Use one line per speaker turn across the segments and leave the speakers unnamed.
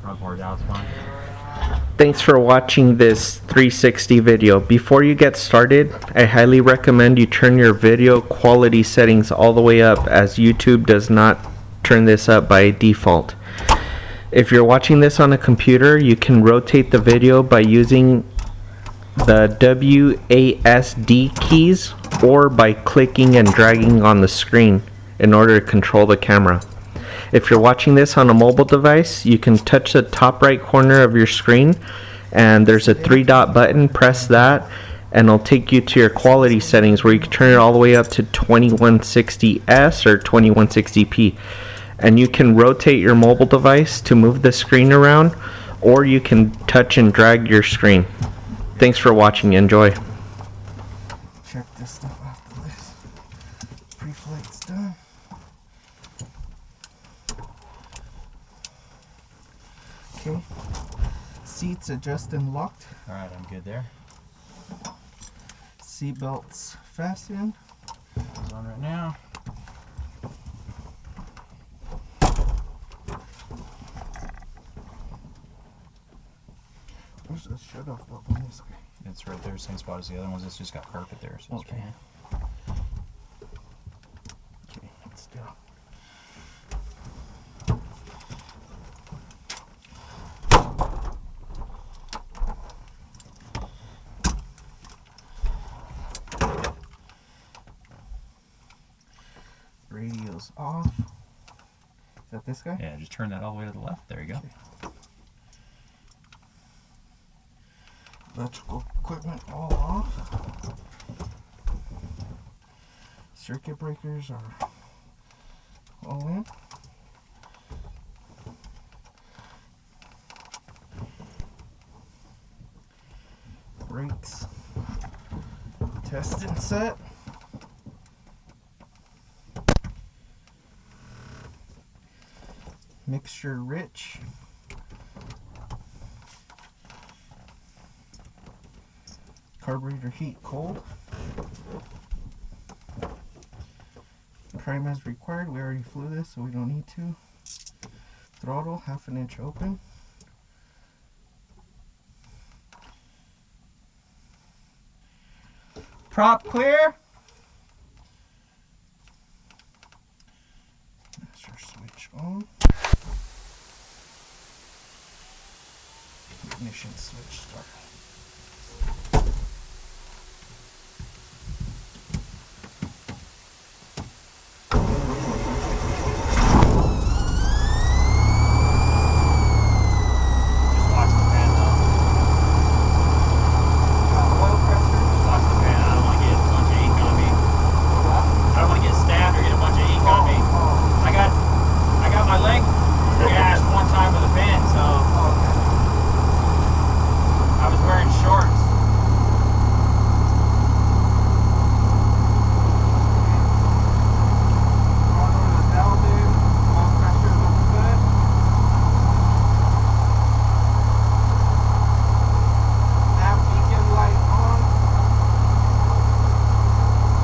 That's fine.
Thanks for watching this 360 video. Before you get started, I highly recommend you turn your video quality settings all the way up, as YouTube does not turn this up by default. If you're watching this on a computer, you can rotate the video by using the WASD keys or by clicking and dragging on the screen in order to control the camera. If you're watching this on a mobile device, you can touch the top right corner of your screen and there's a 3-dot button. Press that and it'll take you to your quality settings where you can turn it all the way up to 2160s or 2160p. And you can rotate your mobile device to move the screen around, or you can touch and drag your screen. Thanks for watching. Enjoy.
Check this stuff off the list. Pre-flight's done. Okay. Seats adjust and locked.
Alright, I'm good there.
Seat belts fastened.
It's on right now.
Where's the shut off button on this guy?
It's right there, same spot as the other ones. It's just got carpet there, so it's
Okay.
fine.
Okay, let's do it. Radio's off. Is that this guy?
Yeah, just turn that all the way to the left. There you go.
Okay. Electrical equipment all off. Circuit breakers are all in. Brakes test and set. Mixture rich. Carburetor heat cold. Prime as required. We already flew this, so we don't need to. Throttle 1/2 inch open. Prop clear. Master switch on. Ignition switch start.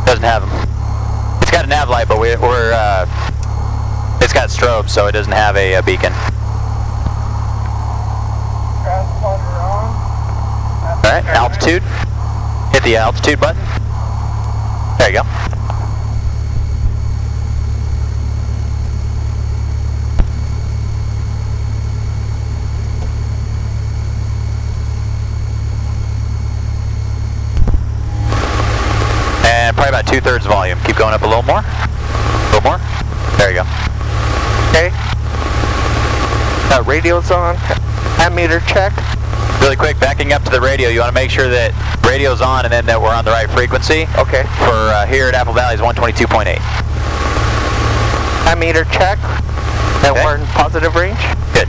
Doesn't have them. It's got a nav light, but it's got strobe, so it doesn't have a beacon.
Transponder on.
Alright, altitude. Hit the altitude button. There you go. And probably about 2/3 volume. Keep going up a little more. A little more. There you go. Okay.
Radio's on. Ammeter check.
Really quick, backing up to the radio, you want to make sure that radio's on and then that we're on the right frequency.
Okay.
For here at Apple Valley is 122.8.
Ammeter check. And
Okay.
we're in positive range.
Good.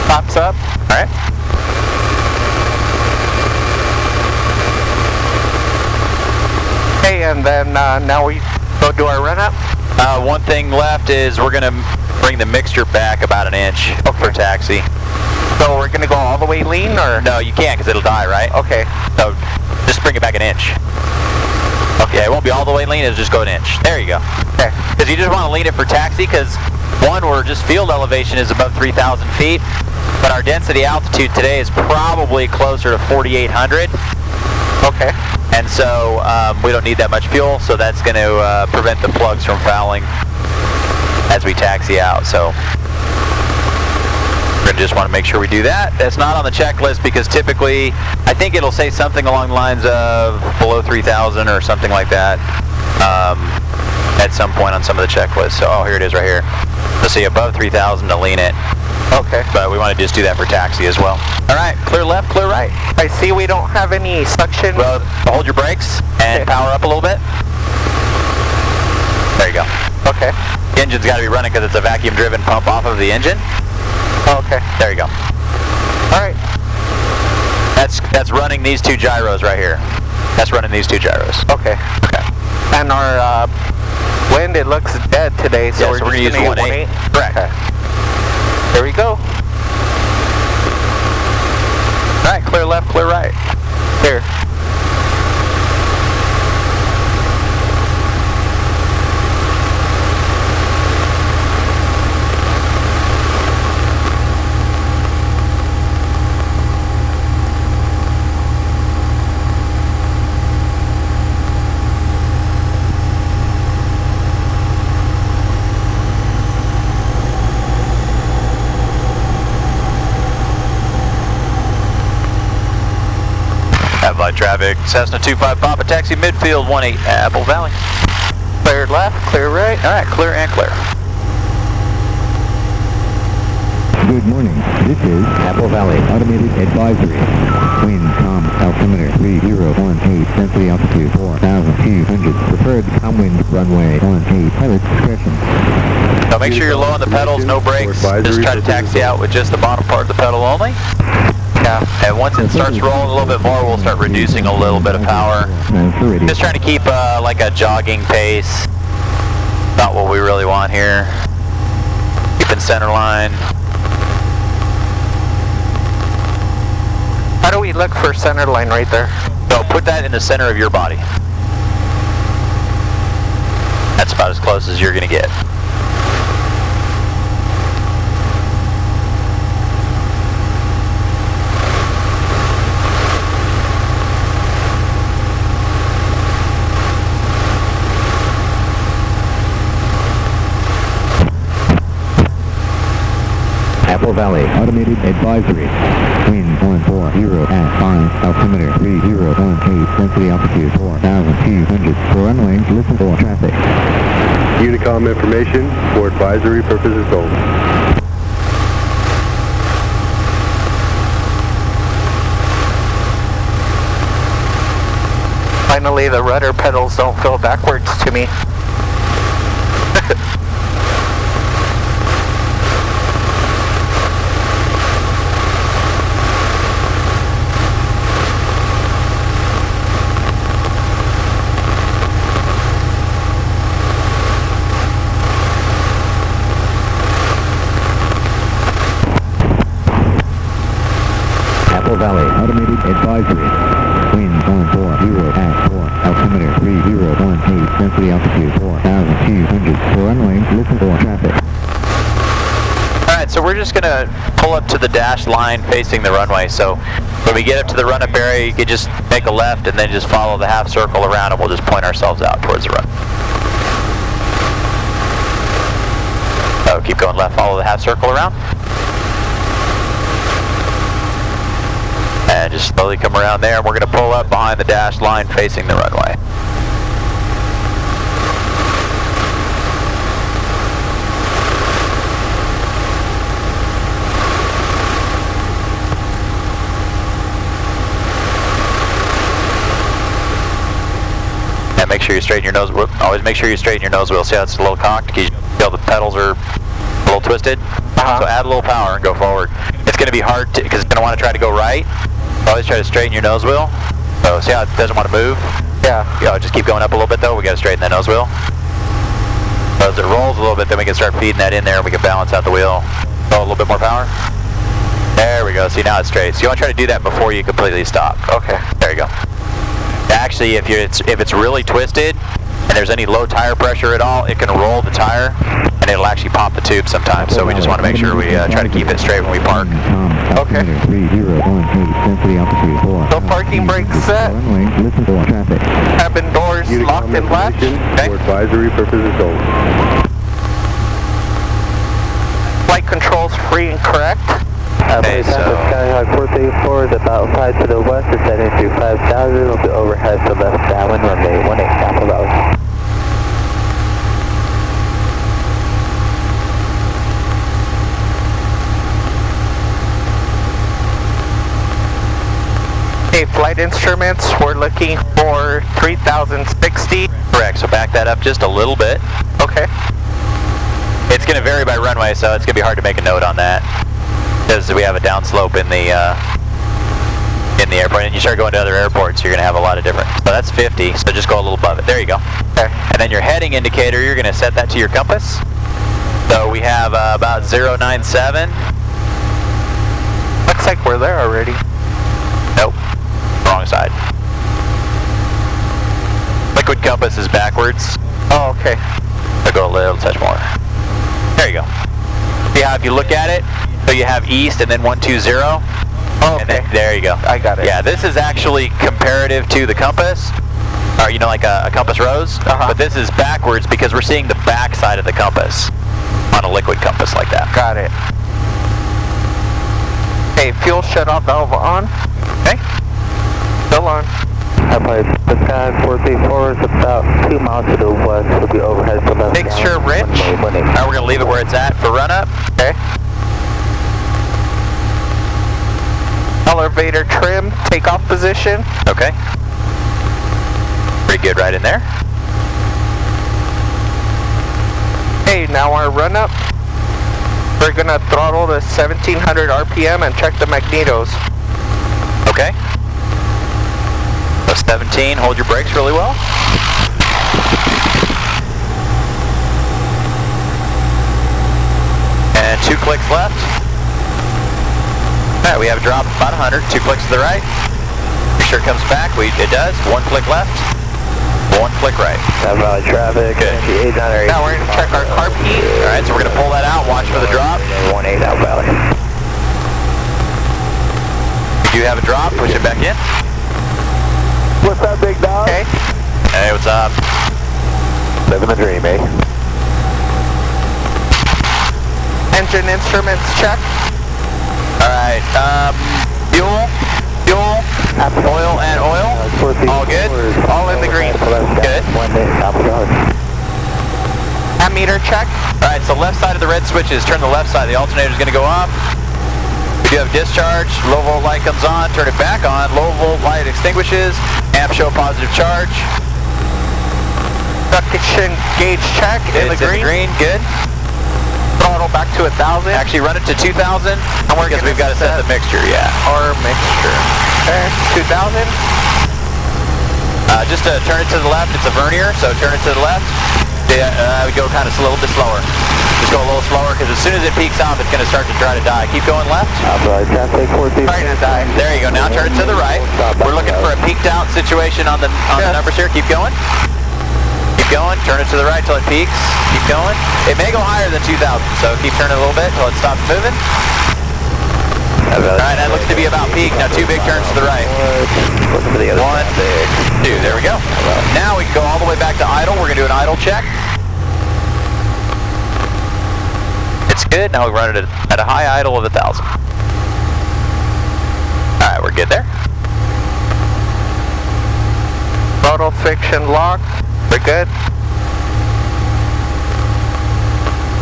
Tops up.
All right.
Okay, and then now we go do our run up.
One thing left is we're going to bring the mixture back about 1 inch for taxi.
So we're gonna go all the way lean, or?
No, you can't because it'll die, right?
Okay.
So just bring it back 1 inch. Okay, it won't be all the way lean, it'll just go 1 inch. There you go.
Okay.
Because you just want to lean it for taxi, because one, we're just field elevation is above 3,000 feet, but our density altitude today is probably closer to 4,800.
Okay.
And so we don't need that much fuel, so that's going to prevent the plugs from fouling as we taxi out. So we're going to just want to make sure we do that. That's not on the checklist because typically, I think it'll say something along the lines of below 3,000 or something like that at some point on some of the checklists. So, oh, here it is right here. Let's see, above 3,000 to lean it.
Okay.
But we want to just do that for taxi as well. All right, clear left, clear right.
I see we don't have any suction.
Well, hold your brakes and
Okay.
power up a little bit. There you go.
Okay.
The engine's got to be running because it's a vacuum-driven pump off of the engine.
Okay.
There you go.
All right.
That's running these two gyros right here. That's running these two gyros.
Okay.
Okay.
And our wind, it looks dead today, so
Yeah,
we're
so we're
just
gonna use
gonna
1.8.
1.8.
Correct.
Okay. There we go.
All right, clear left, clear right.
Here.
Have light traffic. Cessna 25 Papa Taxi midfield 18 Apple Valley.
Clear left, clear right.
All right, clear and clear.
Good morning. This is Apple Valley Automated Advisory. Wind calm altimeter 3018, density altitude 4,200. Preferred downwind runway 18. Pilot discretion.
So make sure you're low on the pedals, no brakes. Just try to taxi out with just the bottom part of the pedal only.
Yeah.
And once it starts rolling a little bit more, we'll start reducing a little bit of power. Just trying to keep like a jogging pace. Not what we really want here. Keeping center line.
How do we look for center line right there?
So put that in the center of your body. That's about as close as you're going to get.
Apple Valley Automated Advisory. Wind 140 at 5, altimeter 3018, density altitude 4,200. For runway, listen for traffic.
Unicom information for advisory purposes only.
Finally, the rudder pedals don't go backwards to me.
Apple Valley Automated Advisory. Wind 140 at 4, altimeter 3018, density altitude 4,200. For runway, listen for traffic.
Alright, so we're just going to pull up to the dash line facing the runway. So when we get up to the run-up area, you can just make a left and then just follow the half circle around and we'll just point ourselves out towards the run. So keep going left, follow the half circle around. And just slowly come around there, and we're going to pull up behind the dash line facing the runway. And make sure you straighten your nose. Always make sure you straighten your nose wheel. See how it's a little cocked? Because you feel the pedals are a little twisted. So add a little power and go forward. It's going to be hard because it's going to want to try to go right. Always try to straighten your nose wheel. So see how it doesn't want to move?
Yeah.
Just keep going up a little bit though. We got to straighten that nose wheel. So as it rolls a little bit, then we can start feeding that in there and we can balance out the wheel. Go a little bit more power. There we go. See, now it's straight. So you want to try to do that before you completely stop.
Okay.
There you go. Actually, if it's really twisted and there's any low tire pressure at all, it can roll the tire and and it'll actually pop the tube sometimes. So we just want to make sure we try to keep it straight when we park.
Okay. 3018, density altitude 4.
So parking brake set.
Runway, listen for traffic.
Cabin doors locked and latched.
Okay.
For advisory purposes only.
Flight controls free and correct.
Okay, so
Skyhawk 434 is about 5 to the west, descending through 5,000. Will be overhead to left downwind, runway 18, Apple Valley. Okay, flight instruments, we're looking for 3060.
correct. So back that up just a little bit.
Okay.
It's going to vary by runway, so it's going to be hard to make a note on that because we have a downslope in the airport, and you start going to other airports, you're going to have a lot of different. So that's 50. So just go a little above it. There you go.
Okay.
And then your heading indicator, you're going to set that to your compass. So we have about 097.
Looks like we're there already.
Nope. Wrong side. Liquid compass is backwards.
Oh, okay.
So go a little touch more. There you go. See how if you look at it, so you have east and then 120.
Oh,
And
okay.
then, there you go.
I got it.
Yeah, this is actually comparative to the compass, or you know, like a compass rose.
Uh-huh.
But this is backwards because we're seeing the back side of the compass on a liquid compass like that.
Got it. Okay, fuel shut-off valve on.
Okay.
Still on. The sky 434 is about 2 miles to the west. Will be overhead to left.
Fixture rich. All right, we're gonna leave it where it's at for run up.
Okay. Elevator trim, takeoff position.
Okay. Pretty good right in there.
Okay, now our run up. We're gonna throttle to 1700 RPM and check the magnetos.
Okay. So 17, hold your brakes really well. And 2 clicks left. Alright, we have a drop of about 100, 2 clicks to the right. Make sure it comes back, it does. 1 click left, 1 click right.
Valley traffic.
Good.
Now we're gonna check our carb heat.
Alright, so we're gonna pull that out, watch for the drop.
18 out Valley.
If you have a drop, push it back in.
What's up, big dog? Okay.
Hey, what's up?
Living the dream, eh? Engine instruments check.
Alright, fuel, oil and oil. All good?
All in the green.
Good.
Ammeter check.
Alright, so left side of the red switches, turn the left side. The alternator's going to go off. We do have discharge. Low volt light comes on, turn it back on. Low volt light extinguishes. Amp show positive charge.
Suction gauge check in the
It's in
green.
Good.
Throttle back to 1,000.
Actually run it to 2,000 because we've got to set the mixture, yeah.
Or mixture. Okay, 2,000.
Just to turn it to the left, it's a vernier, so turn it to the left. Yeah, we go kind of a little bit slower. Just go a little slower because as soon as it peaks off, it's going to start to try to die. Keep going left.
Traffic 14. Trying to die.
There you go. Now turn it to the right. We're looking for a peaked out situation on the numbers here. Keep going. Keep going. Turn it to the right till it peaks. Keep going. It may go higher than 2,000, so keep turning a little bit till it stops moving. All right, that looks to be about peak. Now 2 big turns to the right. 1, 2. There we go. Now we can go all the way back to idle. We're going to do an idle check. It's good. Now we run it at a high idle of 1,000. All right, we're good there.
Throttle friction lock. We're good.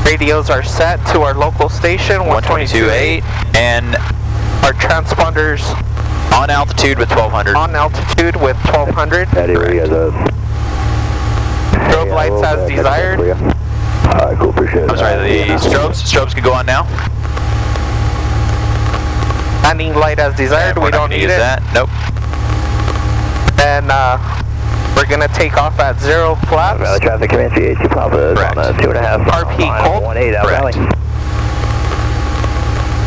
Radios are set to our local station,
122.8, and
our transponders
on altitude with 1,200.
on altitude with 1,200. Strobe lights as desired.
Cool, appreciate it.
I'm sorry, the strobes can go on now.
Landing light as desired.
We're
We
not
don't
gonna
need
use
it.
that. Nope.
And we're gonna take off at 0 flaps.
Traffic Comanche 82 Papa
Correct.
on a 2.5.
RP cold.
18 out
Correct.
Valley.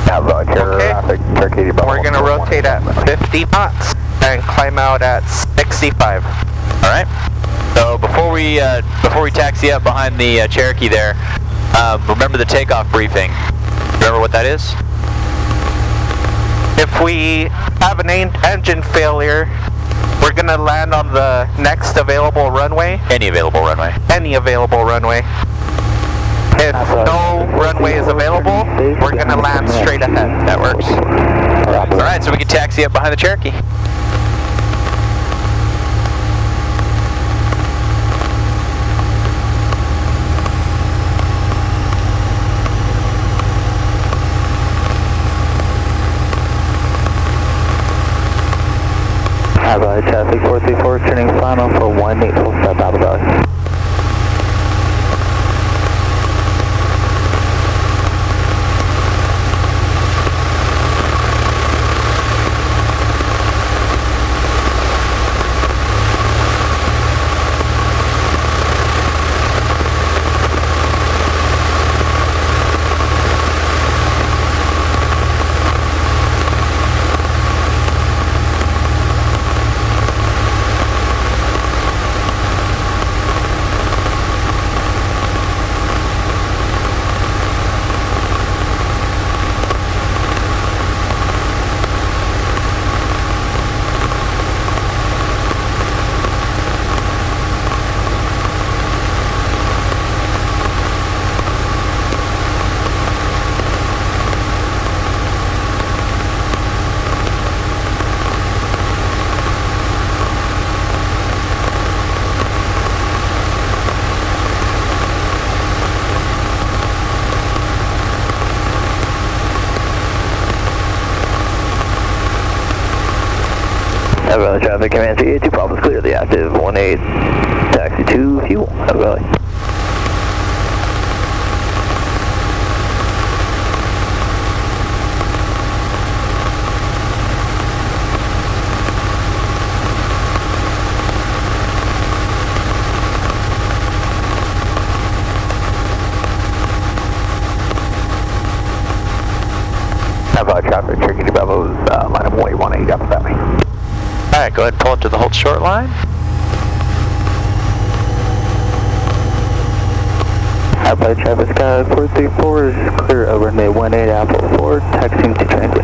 Okay. We're gonna rotate at 50 knots and climb out at 65.
All right. So before we taxi up behind the Cherokee there, Remember the takeoff briefing. Remember what that is?
If we have an engine failure, we're gonna land on the next available runway.
Any available runway.
Any available runway. If no runway is available, we're gonna land straight ahead.
That works. Alright, so we can taxi up behind the Cherokee.
Traffic 434, turning final for 18 full stop Apple Valley. Valley traffic, command 382, Bravo's clear, the active 18, taxi to fuel, Apple Valley. Valley traffic, Cherokee to Bravo's line of 18, Apple Valley.
Alright, go ahead and pull up to the hold short line.
Apple traffic, Sky 434 is clear over runway 18, Apple 4, taxiing to transit.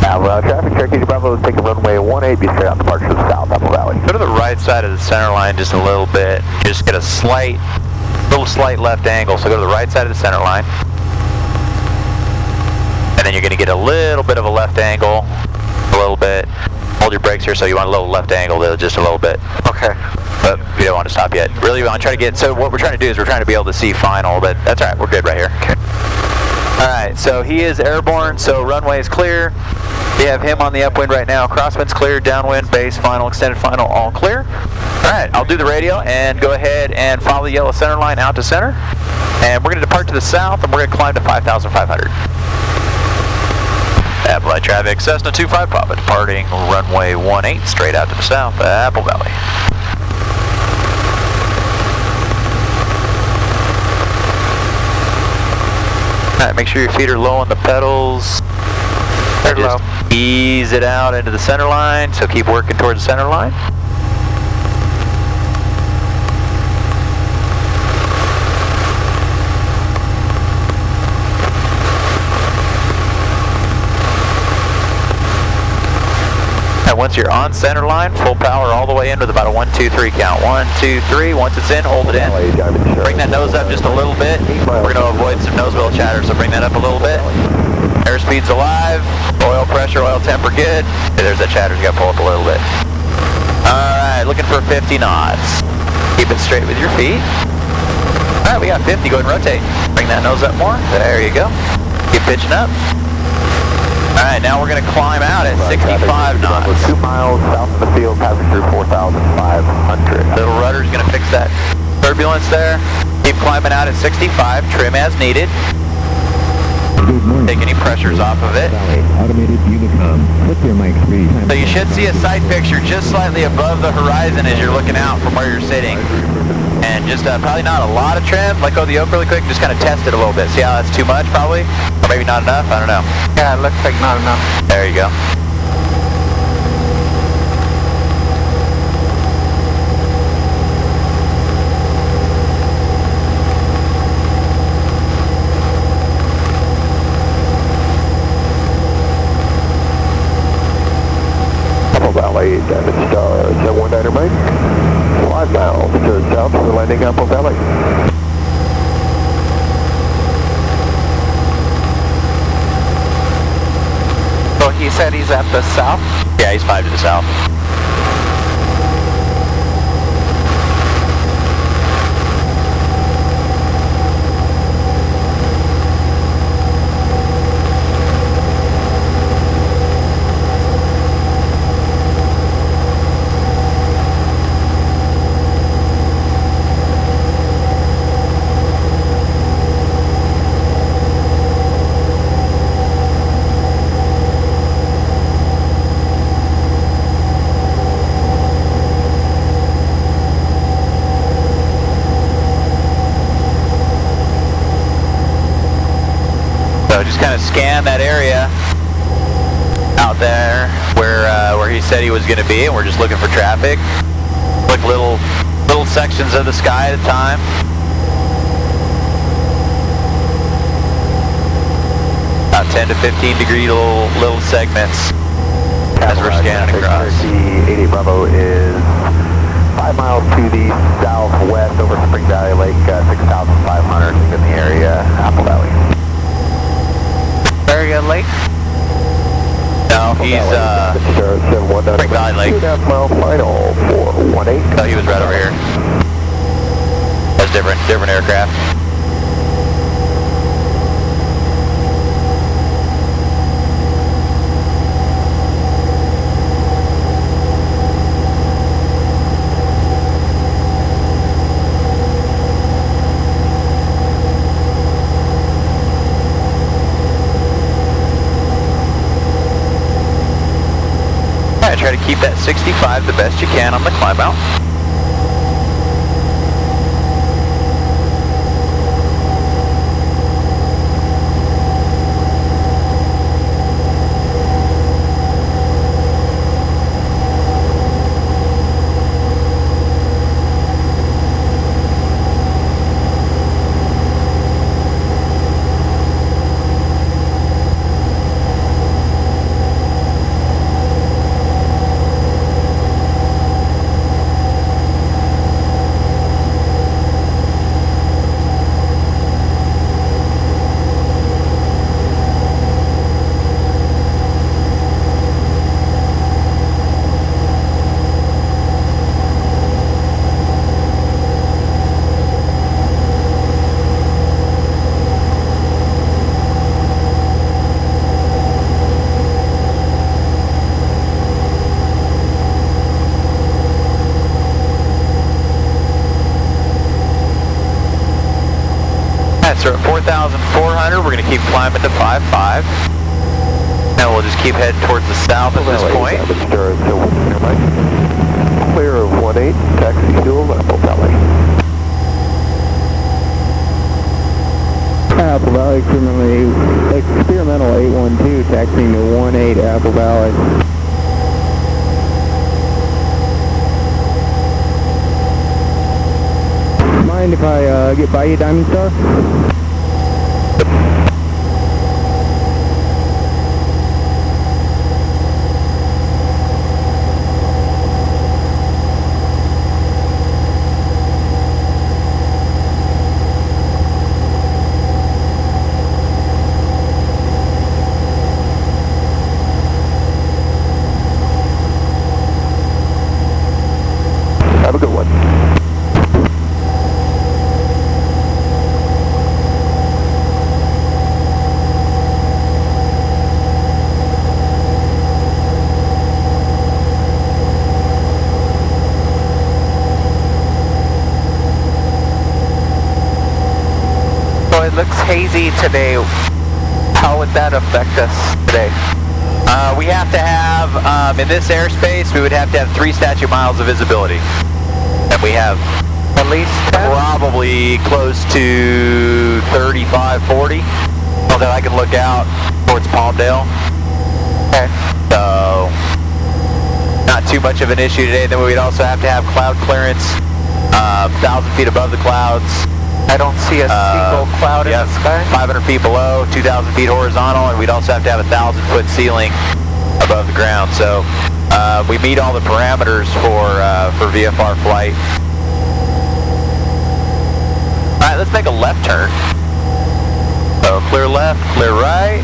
Apple traffic, Cherokee to Bravo, take a runway 18, be straight on departure to the south, Apple Valley.
Go to the right side of the center line just a little bit. Just get a slight left angle. So go to the right side of the center line. And then you're going to get a little bit of a left angle. A little bit. Hold your brakes here, so you want a little left angle there, just a little bit.
Okay.
But you don't want to stop yet. Really want to try to get, so what we're trying to do is we're trying to be able to see final, but that's alright, we're good right here. Okay. Alright, so he is airborne, so runway is clear. We have him on the upwind right now. Crosswind's clear, downwind, base, final, extended final, all clear. Alright, I'll do the radio and go ahead and follow the yellow center line out to center. And we're going to depart to the south and we're going to climb to 5,500. Apple Valley traffic, Cessna 25 Papa, departing runway 18, straight out to the south, Apple Valley. Alright, make sure your feet are low on the pedals.
They're low.
Ease it out into the center line, so keep working towards the center line. Once you're on center line, full power all the way in with about a 1, 2, 3 count. 1, 2, 3. Once it's in, hold it in. Bring that nose up just a little bit. We're going to avoid some nose wheel chatter, so bring that up a little bit. Airspeed's alive. Oil pressure, oil temp are good. Okay, there's that chatter. You got to pull up a little bit. Alright, looking for 50 knots. Keep it straight with your feet. Alright, we got 50. Go ahead and rotate. Bring that nose up more. There you go. Keep pitching up. Alright, now we're going to climb out at 65 knots.
2 miles south of the field, passing through 4,500.
Little rudder's going to fix that turbulence there. Keep climbing out at 65, trim as needed.
Good morning.
Take any pressures off of it.
Automated Unicom. Click your mic 3.
So you should see a sight picture just slightly above the horizon as you're looking out from where you're sitting. And just probably not a lot of trim. Let go of the yoke really quick, just kind of test it a little bit. See how that's too much probably? Or maybe not enough, I don't know.
Yeah, it looks like not enough.
There you go.
Damage Star 719 Mike. 5 miles to the south, we're landing Apple Valley.
So he said he's at the south?
Yeah, he's 5 to the south. So just kind of scan that area out there where he said he was going to be, and we're just looking for traffic. Look little sections of the sky at a time. About 10 to 15 degree little segments as we're scanning across.
The 80 Bravo is 5 miles to the southwest over Spring Valley Lake, 6,500 in the area, Apple Valley.
Area Lake?
No, he's Spring Valley Lake.
2.5 mile final for 18.
Oh, he was right over here. That's different aircraft. Try to keep that 65 the best you can on the climb out. So we're at 4,400, we're going to keep climbing to 5.5. And we'll just keep heading towards the south at this point.
Clear of 18, taxi fuel, Apple Valley.
Apple Valley, experimental 812, taxiing to 18 Apple Valley. Mind if I get by you, Diamond Star?
Have a good one.
So it looks hazy today. How would that affect us today?
We have to have, in this airspace, we would have to have 3 statute miles of visibility. And we have
At least 10?
probably close to 35, 40. Although I can look out towards Palmdale.
Okay.
So, not too much of an issue today. Then we'd also have to have cloud clearance, 1,000 feet above the clouds.
I don't see a single cloud in the sky.
500 feet below, 2,000 feet horizontal, and we'd also have to have a 1,000-foot ceiling above the ground. So we meet all the parameters for VFR flight. Alright, let's make a left turn. So clear left, clear right.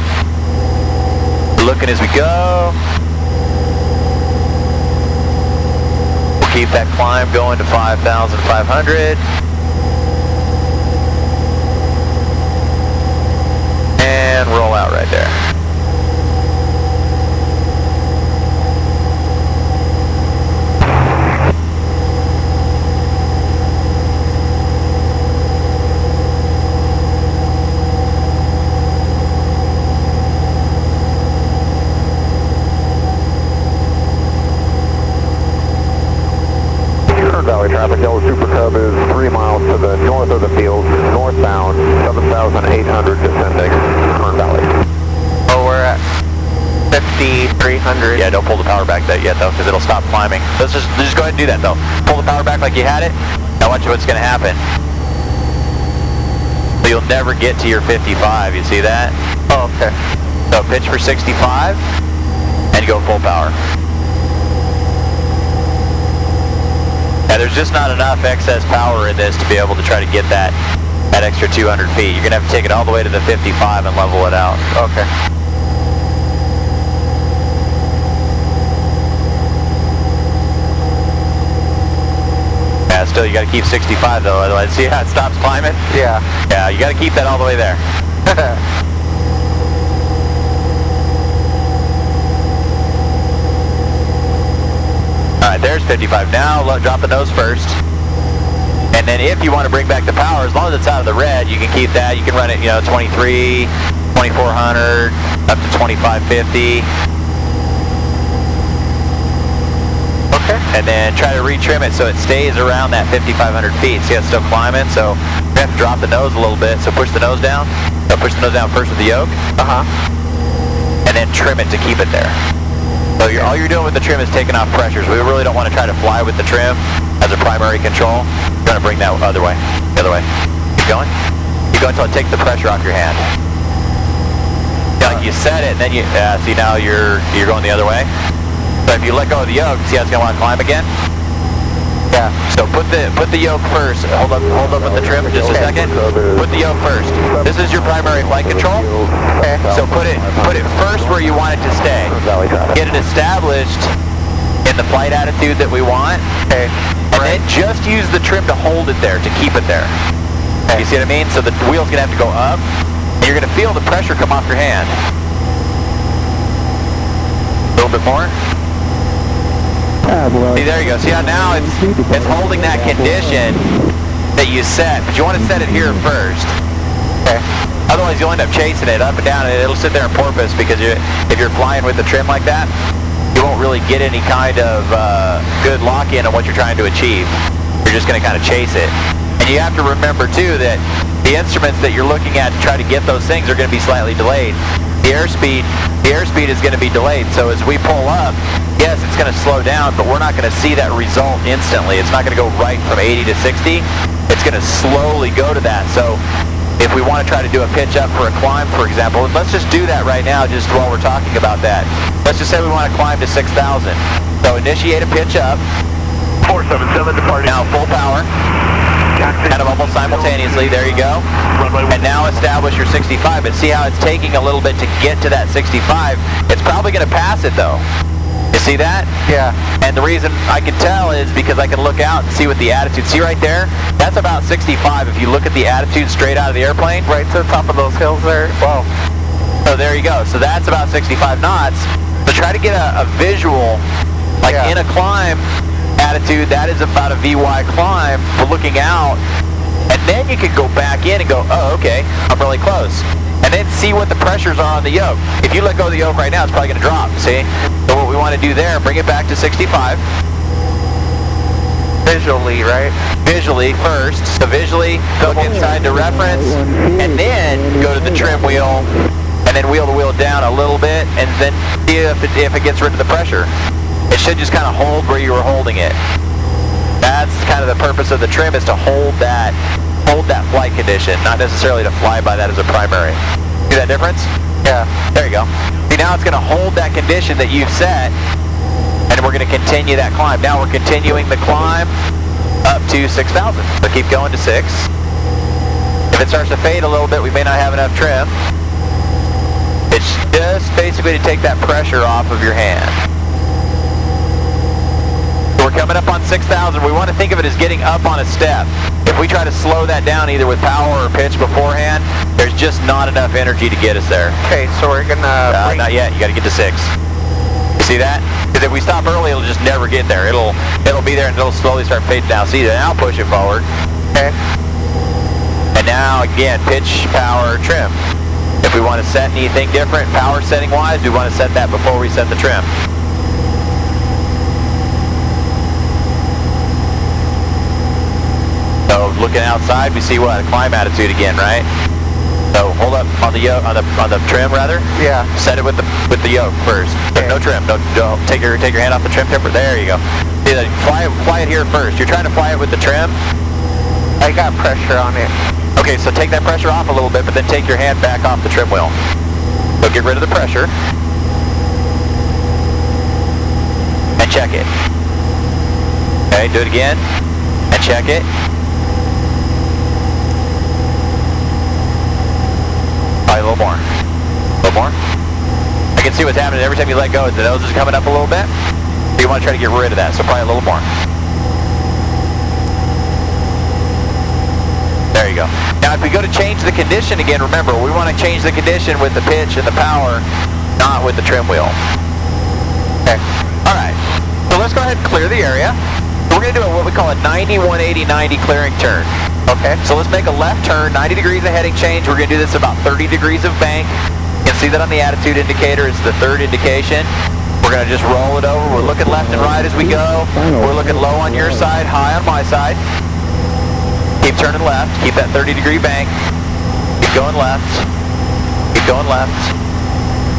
Looking as we go. We'll keep that climb going to 5,500. And roll out right there.
Valley traffic, Yellow Super Cub is 3 miles to the north of the field, northbound, 7,800 descending, Kern Valley.
Oh, we're at 5,300.
Yeah, don't pull the power back yet though, because it'll stop climbing. Let's just go ahead and do that though. Pull the power back like you had it. Now watch what's going to happen. So you'll never get to your 55, you see that?
Oh, okay.
So pitch for 65, and go full power. Yeah, there's just not enough excess power in this to be able to try to get that extra 200 feet. You're going to have to take it all the way to the 55 and level it out.
Okay.
Yeah, still you got to keep 65 though, otherwise see how it stops climbing?
Yeah.
Yeah, you got to keep that all the way there. Alright, there's 55. Now drop the nose first. And then if you want to bring back the power, as long as it's out of the red, you can keep that. You can run it, 23, 2400, up to 2550.
Okay.
And then try to retrim it so it stays around that 5,500 feet. See, it's still climbing, so you have to drop the nose a little bit. So push the nose down. So push the nose down first with the yoke. And then trim it to keep it there. So all you're doing with the trim is taking off pressures. We really don't want to try to fly with the trim as a primary control. You're going to bring that the other way. Keep going. Keep going until it takes the pressure off your hand. Yeah, like you set it, and then you see now you're going the other way. So if you let go of the yoke, see how it's going to want to climb again?
Yeah.
So put the yoke first. Hold up with the trim for just a second. Put the yoke first. This is your primary flight control.
Okay.
So put it first where you want it to stay. Get it established in the flight attitude that we want.
Okay.
And then just use the trim to hold it there, to keep it there. You see what I mean? So the wheel's gonna have to go up, and you're gonna feel the pressure come off your hand. A little bit more. See, there you go. See how now it's holding that condition that you set, but you want to set it here first. Okay. Otherwise, you'll end up chasing it up and down, and it'll sit there in porpoise because if you're flying with the trim like that, you won't really get any kind of good lock-in on what you're trying to achieve. You're just going to kind of chase it. And you have to remember, too, that the instruments that you're looking at to try to get those things are going to be slightly delayed. The airspeed is going to be delayed, so as we pull up, yes, it's going to slow down, but we're not going to see that result instantly. It's not going to go right from 80 to 60. It's going to slowly go to that. So if we want to try to do a pitch up for a climb, for example, let's just do that right now just while we're talking about that. Let's just say we want to climb to 6,000. So initiate a pitch up.
477 departing.
Now full power. Kind of almost simultaneously, there you go. And now establish your 65, but see how it's taking a little bit to get to that 65. It's probably going to pass it though. You see that?
Yeah.
And the reason I can tell is because I can look out and see what the attitude, see right there? That's about 65 if you look at the attitude straight out of the airplane.
Right to the top of those hills there. Wow.
So there you go. So that's about 65 knots. So try to get a visual, like in a climb attitude, that is about a VY climb, but looking out, and then you can go back in and go, oh, okay, I'm really close. And then see what the pressures are on the yoke. If you let go of the yoke right now, it's probably going to drop, see? So what we want to do there, bring it back to 65.
Visually, right?
Visually first. So visually, look inside the reference, and then go to the trim wheel, and then wheel the wheel down a little bit, and then see if it gets rid of the pressure. It should just kind of hold where you were holding it. That's kind of the purpose of the trim, is to hold that flight condition, not necessarily to fly by that as a primary. See that difference?
Yeah.
There you go. See, now it's going to hold that condition that you've set, and and we're going to continue that climb. Now we're continuing the climb up to 6,000. So keep going to 6. If it starts to fade a little bit, we may not have enough trim. It's just basically to take that pressure off of your hand. So we're coming up on 6,000. We want to think of it as getting up on a step. If we try to slow that down either with power or pitch beforehand, there's just not enough energy to get us there.
Okay, so we're gonna...
Not yet. You got to get to 6. You see that? Because if we stop early, it'll just never get there. It'll be there and it'll slowly start fading down. See, now push it forward.
Okay.
And now again, pitch, power, trim. If we want to set anything different, power setting wise, we want to set that before we set the trim. So looking outside, we see what? A climb attitude again, right? So hold up on the yoke, on the trim rather.
Yeah.
Set it with the yoke first.
Okay.
No trim. Don't take your hand off the trim temper. There you go. See that? Fly it here first. You're trying to fly it with the trim.
I got pressure on it.
Okay, so take that pressure off a little bit, but then take your hand back off the trim wheel. So get rid of the pressure. And check it. Okay, do it again. And check it. Probably a little more. A little more. I can see what's happening every time you let go. The nose is coming up a little bit. So you want to try to get rid of that, so probably a little more. There you go. Now if we go to change the condition again, remember, we want to change the condition with the pitch and the power, not with the trim wheel. Okay. Alright. So let's go ahead and clear the area. We're going to do what we call a 90, 180, 90 clearing turn. Okay. So let's make a left turn, 90 degrees of heading change. We're going to do this about 30 degrees of bank. You can see that on the attitude indicator. It's the third indication. We're going to just roll it over. We're looking left and right as we go. We're looking low on your side, high on my side. Keep turning left. Keep that 30-degree bank. Keep going left. Keep going left.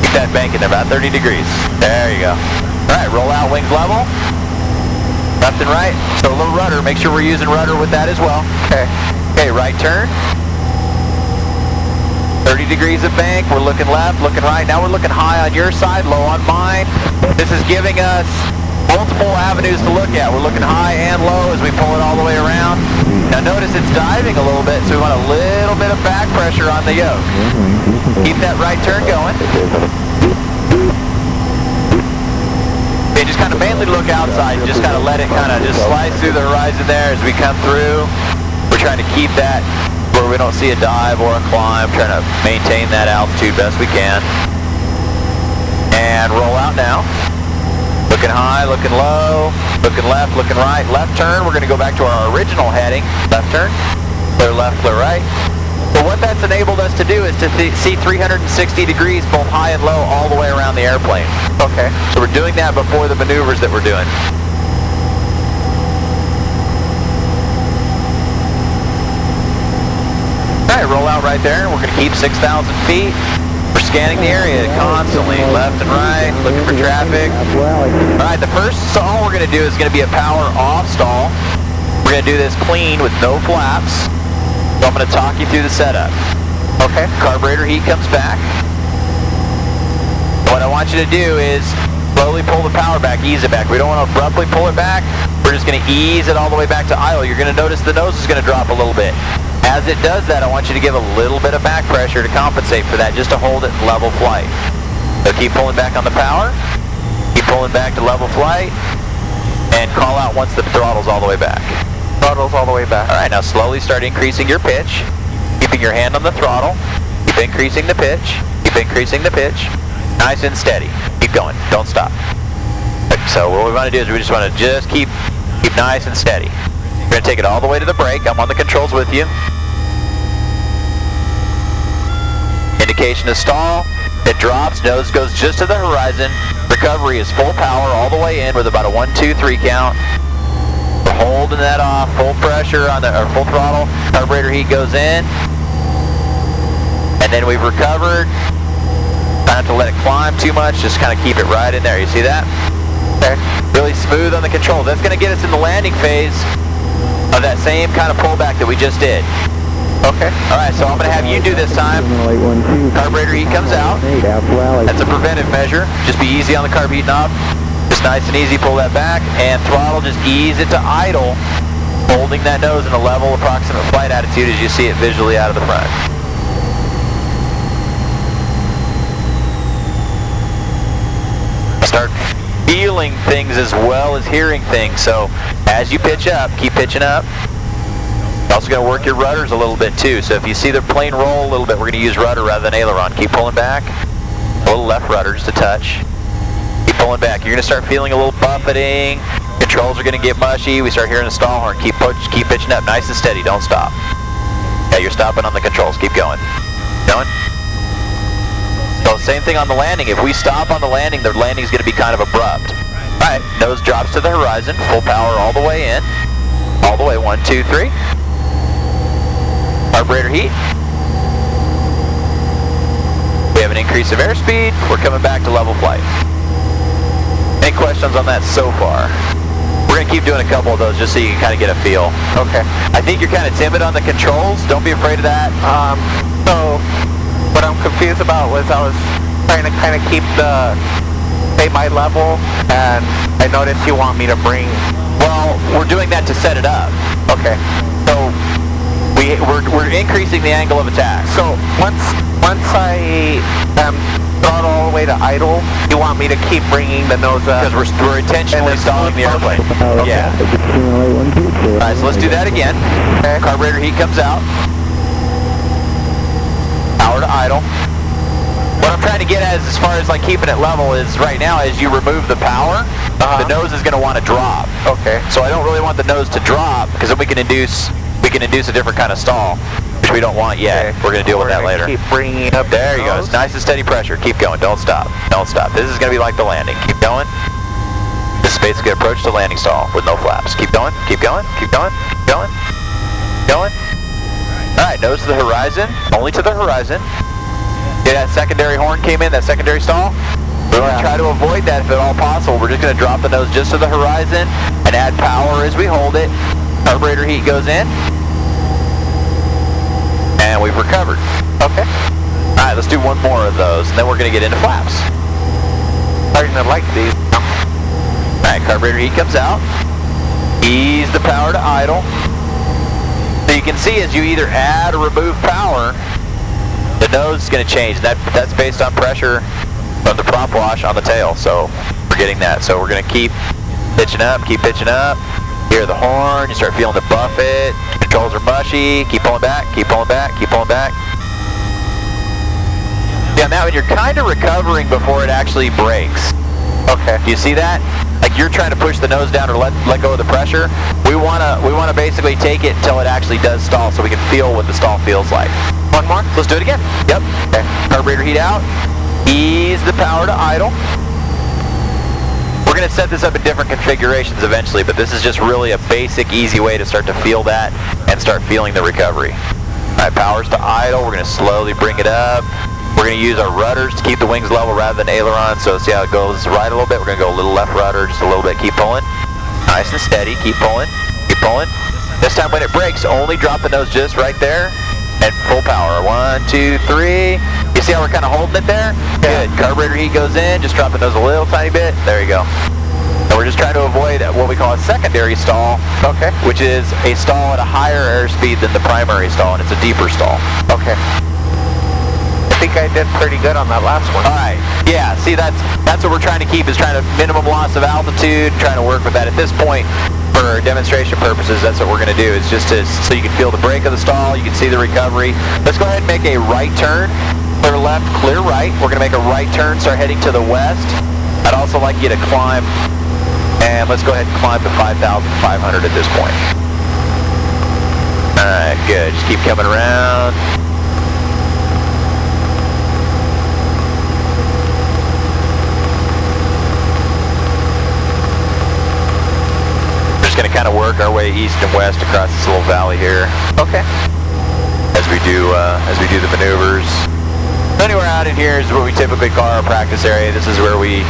Keep that bank in there, about 30 degrees. There you go. All right, roll out, wings level. Left and right. So a little rudder. Make sure we're using rudder with that as well. Okay. Okay, right turn. 30 degrees of bank. We're looking left, looking right. Now we're looking high on your side, low on mine. This is giving us multiple avenues to look at. We're looking high and low as we pull it all the way around. Now notice it's diving a little bit, so we want a little bit of back pressure on the yoke. Keep that right turn going. Okay, just kind of mainly look outside. Just kind of let it kind of just slice through the horizon there as we come through. We're trying to keep that where we don't see a dive or a climb, trying to maintain that altitude best we can. And roll out now. Looking high, looking low, looking left, looking right. Left turn, we're going to go back to our original heading. Left turn, clear left, clear right. But what that's enabled us to do is to see 360 degrees both high and low all the way around the airplane. Okay. So we're doing that before the maneuvers that we're doing. Alright, roll out right there. We're going to keep 6,000 feet. We're scanning the area constantly, left and right, looking for traffic. Alright, the first stall we're going to do is going to be a power off stall. We're going to do this clean with no flaps. So I'm going to talk you through the setup. Okay. Carburetor heat comes back. What I want you to do is slowly pull the power back, ease it back. We don't want to abruptly pull it back. We're just going to ease it all the way back to idle. You're going to notice the nose is going to drop a little bit. As it does that, I want you to give a little bit of back pressure to compensate for that, just to hold it in level flight. So keep pulling back on the power, keep pulling back to level flight, and call out once the throttle's all the way back.
Throttle's all the way back.
Alright, now slowly start increasing your pitch, keeping your hand on the throttle, keep increasing the pitch, keep increasing the pitch, nice and steady. Keep going, don't stop. So what we want to do is we just want to keep nice and steady. We're going to take it all the way to the brake. I'm on the controls with you. Indication to stall. It drops. Nose goes just to the horizon. Recovery is full power all the way in with about a 1, 2, 3 count. We're holding that off. Full pressure on the, or full throttle. Carburetor heat goes in. And then we've recovered. Try not to let it climb too much. Just kind of keep it right in there. You see that? Okay. Really smooth on the controls. That's going to get us in the landing phase of that same kind of pullback that we just did. Okay. Alright, so I'm going to have you do this time. Carburetor heat comes out. That's a preventive measure. Just be easy on the carb heat knob. Just Just nice and easy, pull that back, and throttle, just ease it to idle, holding that nose in a level approximate flight attitude as you see it visually out of the front. Start feeling things as well as hearing things, so as you pitch up, keep pitching up. You're also going to work your rudders a little bit too, so if you see the plane roll a little bit, we're going to use rudder rather than aileron. Keep pulling back, a little left rudder just a touch. Keep pulling back. You're going to start feeling a little buffeting. Controls are going to get mushy. We start hearing the stall horn. Keep pitching up nice and steady. Don't stop. Yeah, you're stopping on the controls. Keep going. Going. So same thing on the landing. If we stop on the landing is going to be kind of abrupt. All right, nose drops to the horizon. Full power all the way in. All the way. 1, 2, 3. Carburetor heat. We have an increase of airspeed. We're coming back to level flight. Any questions on that so far? We're going to keep doing a couple of those just so you can kind of get a feel.
Okay.
I think you're kind of timid on the controls. Don't be afraid of that.
So what I'm confused about was I was trying to kind of keep stay my level, and I noticed you want me to bring.
Well, we're doing that to set it up.
Okay.
So we're increasing the angle of attack.
So once I throttle all the way to idle, you want me to keep bringing the nose up?
Because we're intentionally stalling the airplane. Yeah. Alright, so let's do that again.
Okay.
Carburetor heat comes out. Power to idle. What I'm trying to get at is, as far as like keeping it level, is right now as you remove the power, the nose is going to want to drop.
Okay.
So I don't really want the nose to drop, because then we can induce a different kind of stall, which we don't want yet.
Okay.
We're going to deal with that later.
Keep bringing it up.
There you go. It's nice and steady pressure. Keep going. Don't stop. Don't stop. This is going to be like the landing. Keep going. This is basically approach to landing stall with no flaps. Keep going. Keep going. Keep going. Keep going. Going. All right. Nose to the horizon. Only to the horizon. Yeah, that secondary horn came in. That secondary stall. We want to try to avoid that if at all possible. We're just going to drop the nose just to the horizon and add power as we hold it. Carburetor heat goes in. And we've recovered.
Okay.
Alright, let's do one more of those, and then we're going to get into flaps.
Starting to like these.
Alright, carburetor heat comes out. Ease the power to idle. So you can see as you either add or remove power, the nose is going to change. That's based on pressure from the prop wash on the tail, so we're getting that. So we're going to keep pitching up, keep pitching up. Hear the horn, you start feeling the buffet. Controls are mushy. Keep pulling back, keep pulling back, keep pulling back. Yeah, now when you're kind of recovering before it actually breaks.
Okay.
Do you see that? Like you're trying to push the nose down or let go of the pressure. We wanna basically take it until it actually does stall, so we can feel what the stall feels like. One more. Let's do it again. Yep. Okay. Carburetor heat out. Ease the power to idle. We're going to set this up in different configurations eventually, but this is just really a basic, easy way to start to feel that and start feeling the recovery. All right, powers to idle. We're going to slowly bring it up. We're going to use our rudders to keep the wings level rather than aileron. So see how it goes right a little bit. We're going to go a little left rudder, just a little bit. Keep pulling. Nice and steady. Keep pulling. Keep pulling. This time when it breaks, only drop the nose just right there and full power. 1, 2, 3. You see how we're kind of holding it there? Good. Carburetor heat goes in. Just drop the nose a little tiny bit. There you go. And we're just trying to avoid what we call a secondary stall.
Okay.
Which is a stall at a higher airspeed than the primary stall, and it's a deeper stall.
Okay. I think I did pretty good on that last one.
All right. Yeah. See, that's what we're trying to keep, is trying to minimum loss of altitude, trying to work with that. At this point, for demonstration purposes, that's what we're going to do. Is just so you can feel the break of the stall, you can see the recovery. Let's go ahead and make a right turn. Clear left, clear right. We're going to make a right turn, start heading to the west. I'd also like you to climb, and let's go ahead and climb to 5,500 at this point. Alright, good. Just keep coming around. We're just going to kind of work our way east and west across this little valley here.
Okay.
As we do the maneuvers. Anywhere out in here is what we typically call our practice area. This is where we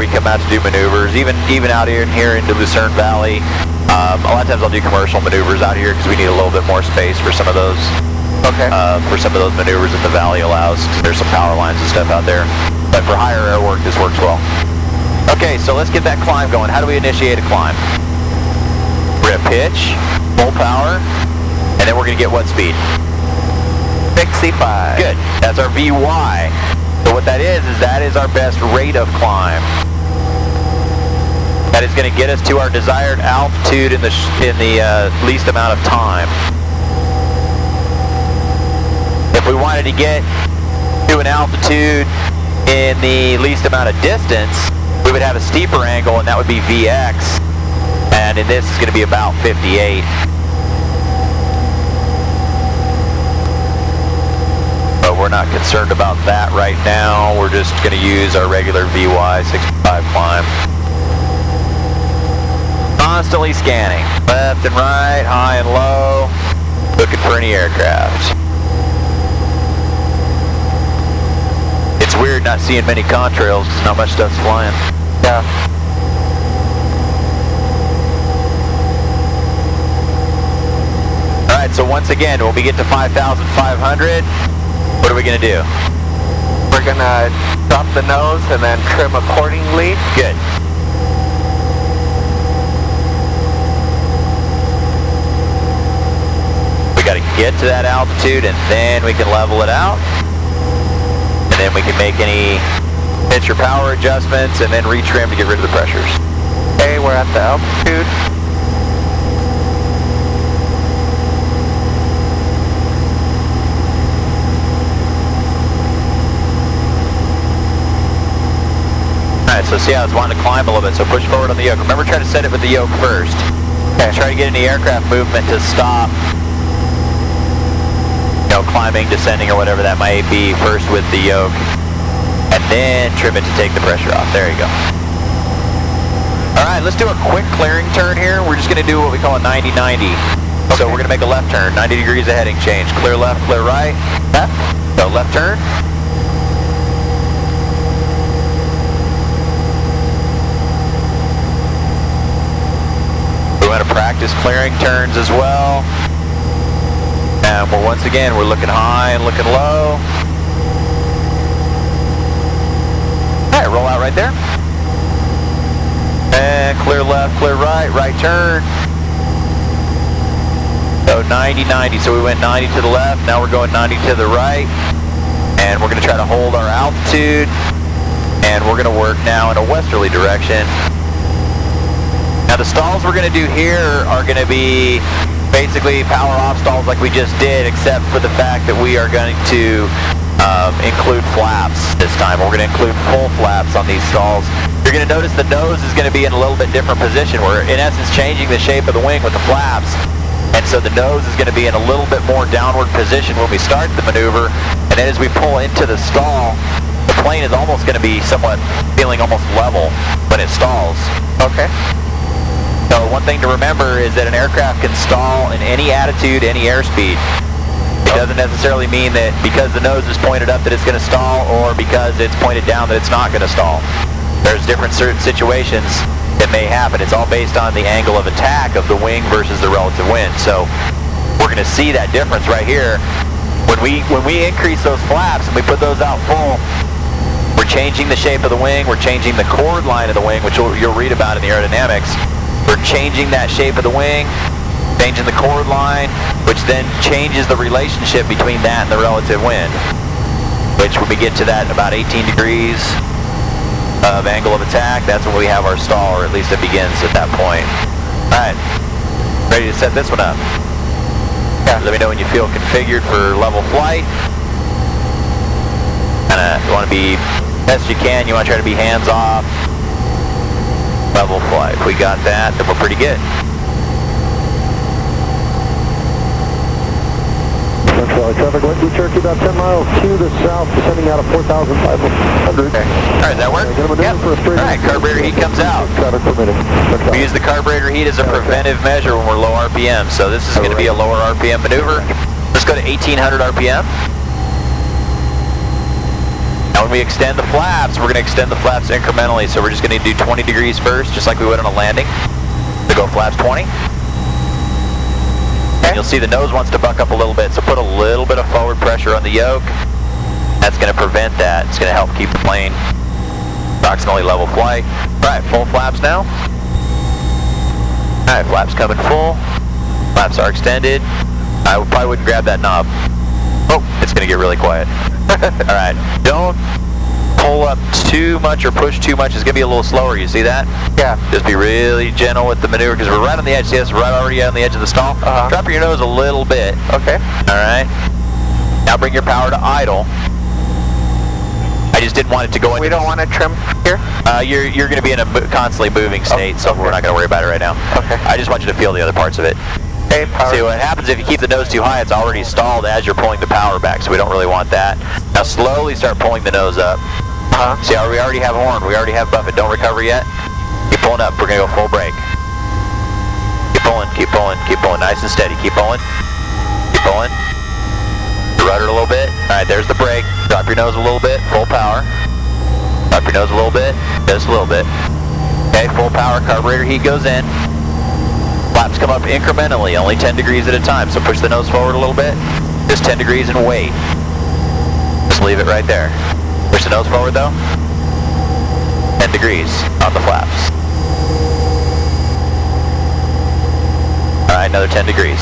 come out to do maneuvers. Even out here into Lucerne Valley. A lot of times I'll do commercial maneuvers out here because we need a little bit more space for some of those.
Okay.
For some of those maneuvers that the valley allows, because there's some power lines and stuff out there. But for higher air work, this works well. Okay, so let's get that climb going. How do we initiate a climb? We're gonna pitch, full power, and then we're gonna get what speed?
65.
Good. That's our VY. So what that is that is our best rate of climb. That is going to get us to our desired altitude in the least amount of time. If we wanted to get to an altitude in the least amount of distance, we would have a steeper angle, and that would be VX. And in this, it's going to be about 58. But we're not concerned about that right now. We're just going to use our regular VY 65 climb. Constantly scanning, left and right, high and low, looking for any aircraft. It's weird not seeing many contrails because not much stuff's flying.
Yeah.
Alright, so once again, when we get to 5,500, what are we going to do?
We're gonna drop the nose and then trim accordingly.
Good. We got to get to that altitude and then we can level it out. And then we can make any pitch or power adjustments and then retrim to get rid of the pressures.
Okay, we're at the altitude.
Alright, so see how it's wanting to climb a little bit, so push forward on the yoke. Remember, try to set it with the yoke first. Okay, try to get any aircraft movement to stop, you know, climbing, descending, or whatever that might be, first with the yoke. And then trim it to take the pressure off. There you go. Alright, let's do a quick clearing turn here. We're just going to do what we call a 90-90. Okay. So we're going to make a left turn, 90 degrees of heading change. Clear left, clear right. Left. So left turn. We want to practice clearing turns as well. And we're once again, we're looking high and looking low. Alright, roll out right there. And clear left, clear right, right turn. So 90-90, so we went 90 to the left, now we're going 90 to the right. And we're going to try to hold our altitude. And we're going to work now in a westerly direction. Now the stalls we're going to do here are going to be basically power off stalls like we just did, except for the fact that we are going to include flaps this time. We're going to include full flaps on these stalls. You're going to notice the nose is going to be in a little bit different position. We're in essence changing the shape of the wing with the flaps, and so the nose is going to be in a little bit more downward position when we start the maneuver, and then as we pull into the stall, the plane is almost going to be somewhat feeling almost level when it stalls.
Okay.
So one thing to remember is that an aircraft can stall in any attitude, any airspeed. It doesn't necessarily mean that because the nose is pointed up that it's going to stall, or because it's pointed down that it's not going to stall. There's different certain situations that may happen. It's all based on the angle of attack of the wing versus the relative wind. So we're going to see that difference right here. When we increase those flaps and we put those out full, we're changing the shape of the wing, we're changing the chord line of the wing, which you'll read about in the aerodynamics. We're changing that shape of the wing, changing the chord line, which then changes the relationship between that and the relative wind, which when we get to that about 18 degrees of angle of attack, that's when we have our stall, or at least it begins at that point. Alright, ready to set this one up? Yeah. Let me know when you feel configured for level flight. You want to be best you can, you want to try to be hands off. Level flight. If we got that, then we're pretty good.
Central traffic, west New Cherokee, about 10 miles to the south, descending out of 4,500.
Okay. Alright, does that work? Yep. Alright, carburetor heat comes out.
Traffic permitted.
We use the carburetor heat as a preventive measure when we're low RPM, so this is going to be a lower RPM maneuver. Let's go to 1800 RPM. Now when we extend the flaps, we're going to extend the flaps incrementally, so we're just going to do 20 degrees first, just like we would on a landing. So go flaps 20. And you'll see the nose wants to buck up a little bit, so put a little bit of forward pressure on the yoke. That's going to prevent that. It's going to help keep the plane Approximately level flight. Alright, full flaps now. Alright, flaps coming full. Flaps are extended. I probably wouldn't grab that knob. Oh, it's going to get really quiet. Alright, don't pull up too much or push too much. It's going to be a little slower, you see that?
Yeah.
Just be really gentle with the maneuver because we're right on the edge. See us right already on the edge of the stall? Drop your nose a little bit.
Okay.
Alright. Now bring your power to idle. I just didn't want it to go into...
We don't want to trim here?
You're going to be in a constantly moving state, so we're not going to worry about it right now.
Okay.
I just want you to feel the other parts of it.
Okay, power.
See, what happens if you keep the nose too high, it's already stalled as you're pulling the power back, so we don't really want that. Now slowly start pulling the nose up. See how we already have horn, we already have buffet. Don't recover yet. Keep pulling up. We're going to go full brake. Keep pulling, keep pulling, keep pulling. Nice and steady. Keep pulling. Keep pulling. Rudder a little bit. Alright, there's the brake. Drop your nose a little bit. Full power. Drop your nose a little bit. Just a little bit. Okay, full power. Carburetor heat goes in. Flaps come up incrementally, only 10 degrees at a time. So push the nose forward a little bit. Just 10 degrees and wait. Just leave it right there. Push the nose forward though. 10 degrees on the flaps. Alright, another 10 degrees.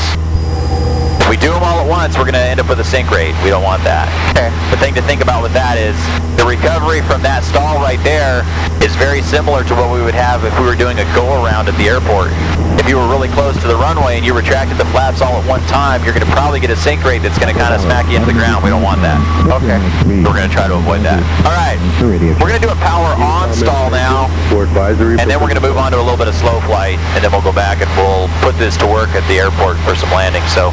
If we do them all at once, we're going to end up with a sink rate. We don't want that.
Okay.
The thing to think about with that is the recovery from that stall right there is very similar to what we would have if we were doing a go-around at the airport. If you were really close to the runway and you retracted the flaps all at one time, you're going to probably get a sink rate that's going to kind of smack you into the ground. We don't want that.
Okay.
We're going to try to avoid that. All right. We're going to do a power on stall now, and then we're going to move on to a little bit of slow flight, and then we'll go back and we'll put this to work at the airport for some landing. So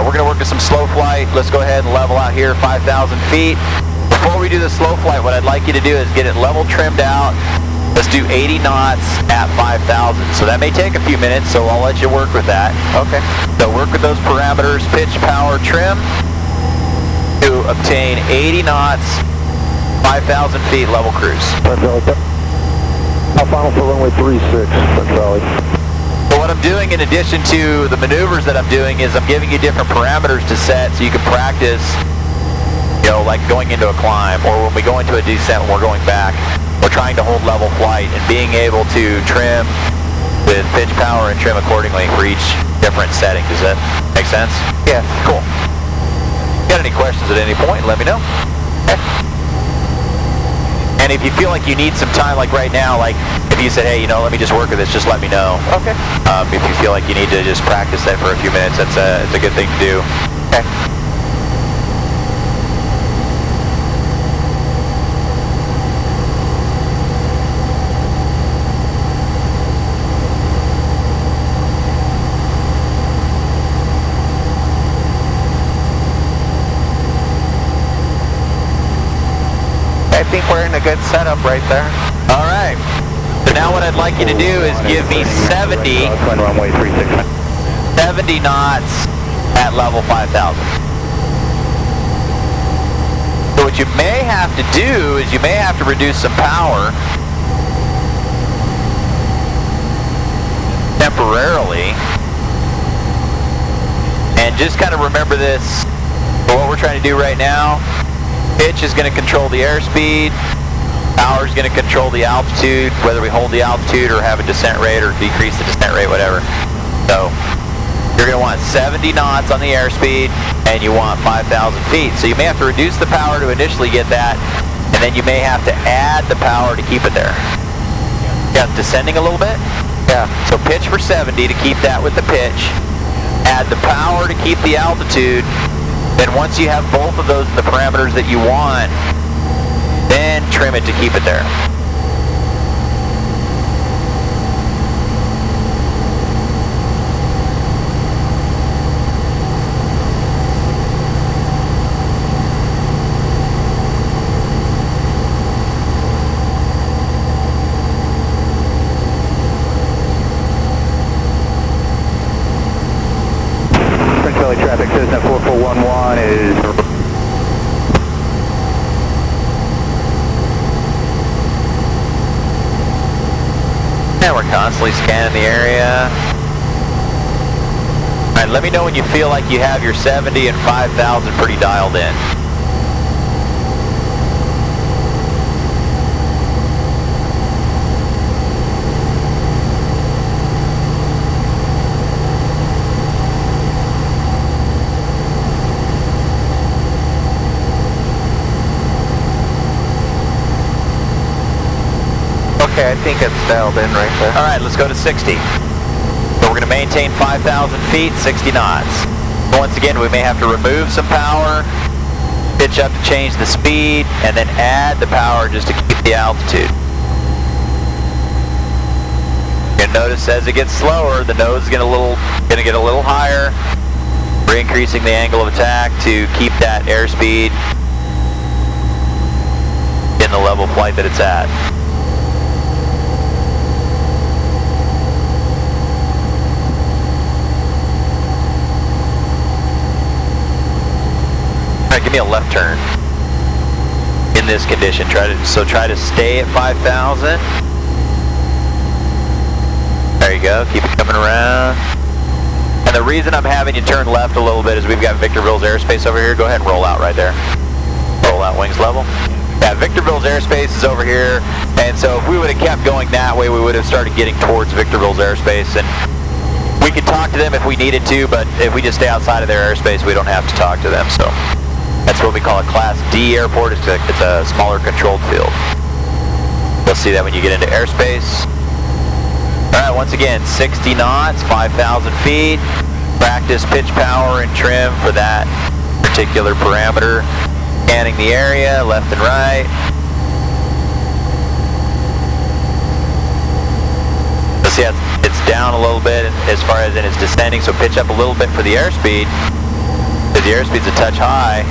we're going to work with some slow flight. Let's go ahead and level out here 5,000 feet. Before we do the slow flight, what I'd like you to do is get it level trimmed out. Let's do 80 knots at 5,000. So that may take a few minutes, so I'll let you work with that.
Okay.
So work with those parameters, pitch, power, trim, to obtain 80 knots, 5,000 feet level cruise.
I'll final for runway 36, French Valley.
So what I'm doing in addition to the maneuvers that I'm doing is I'm giving you different parameters to set so you can practice, you know, like going into a climb or when we go into a descent when we're going back. We're trying to hold level flight and being able to trim with pitch, power, and trim accordingly for each different setting. Does that make sense?
Yeah.
Cool. Got any questions at any point, let me know. Okay. And if you feel like you need some time, like right now, like if you said, hey, you know, let me just work with this, just let me know.
Okay.
If you feel like you need to just practice that for a few minutes, it's a good thing to do.
Okay. I think we're in a good setup right there.
All right. So now what I'd like you to do is give me 70
runway 36.
70 knots at level 5,000. So what you may have to do is you may have to reduce some power temporarily. And just kind of remember this, for what we're trying to do right now. Pitch is going to control the airspeed. Power is going to control the altitude, whether we hold the altitude or have a descent rate or decrease the descent rate, whatever. So you're going to want 70 knots on the airspeed and you want 5,000 feet. So you may have to reduce the power to initially get that, and then you may have to add the power to keep it there. Yeah, descending a little bit?
Yeah.
So pitch for 70 to keep that with the pitch. Add the power to keep the altitude. Then once you have both of those in the parameters that you want, then trim it to keep it there.
French Valley traffic, Cessna 4411 is...
And we're constantly scanning the area. Alright, let me know when you feel like you have your 70 and 5,000 pretty dialed in.
Okay, I think it's dialed in right there.
All right, let's go to 60. So we're going to maintain 5,000 feet, 60 knots. Once again, we may have to remove some power, pitch up to change the speed, and then add the power just to keep the altitude. You'll notice as it gets slower, the nose is going to get a little higher. We're increasing the angle of attack to keep that airspeed in the level of flight that it's at. All right, give me a left turn in this condition. Try to stay at 5,000. There you go. Keep it coming around. And the reason I'm having you turn left a little bit is we've got Victorville's airspace over here. Go ahead and roll out right there. Roll out wings level. Yeah, Victorville's airspace is over here, and so if we would have kept going that way, we would have started getting towards Victorville's airspace, and we could talk to them if we needed to, but if we just stay outside of their airspace, we don't have to talk to them. So that's what we call a Class D airport. It's a smaller controlled field. You'll see that when you get into airspace. All right, once again, 60 knots, 5,000 feet. Practice pitch power and trim for that particular parameter. Scanning the area, left and right. You'll see it's down a little bit as far as it's descending, so pitch up a little bit for the airspeed, because the airspeed's a touch high.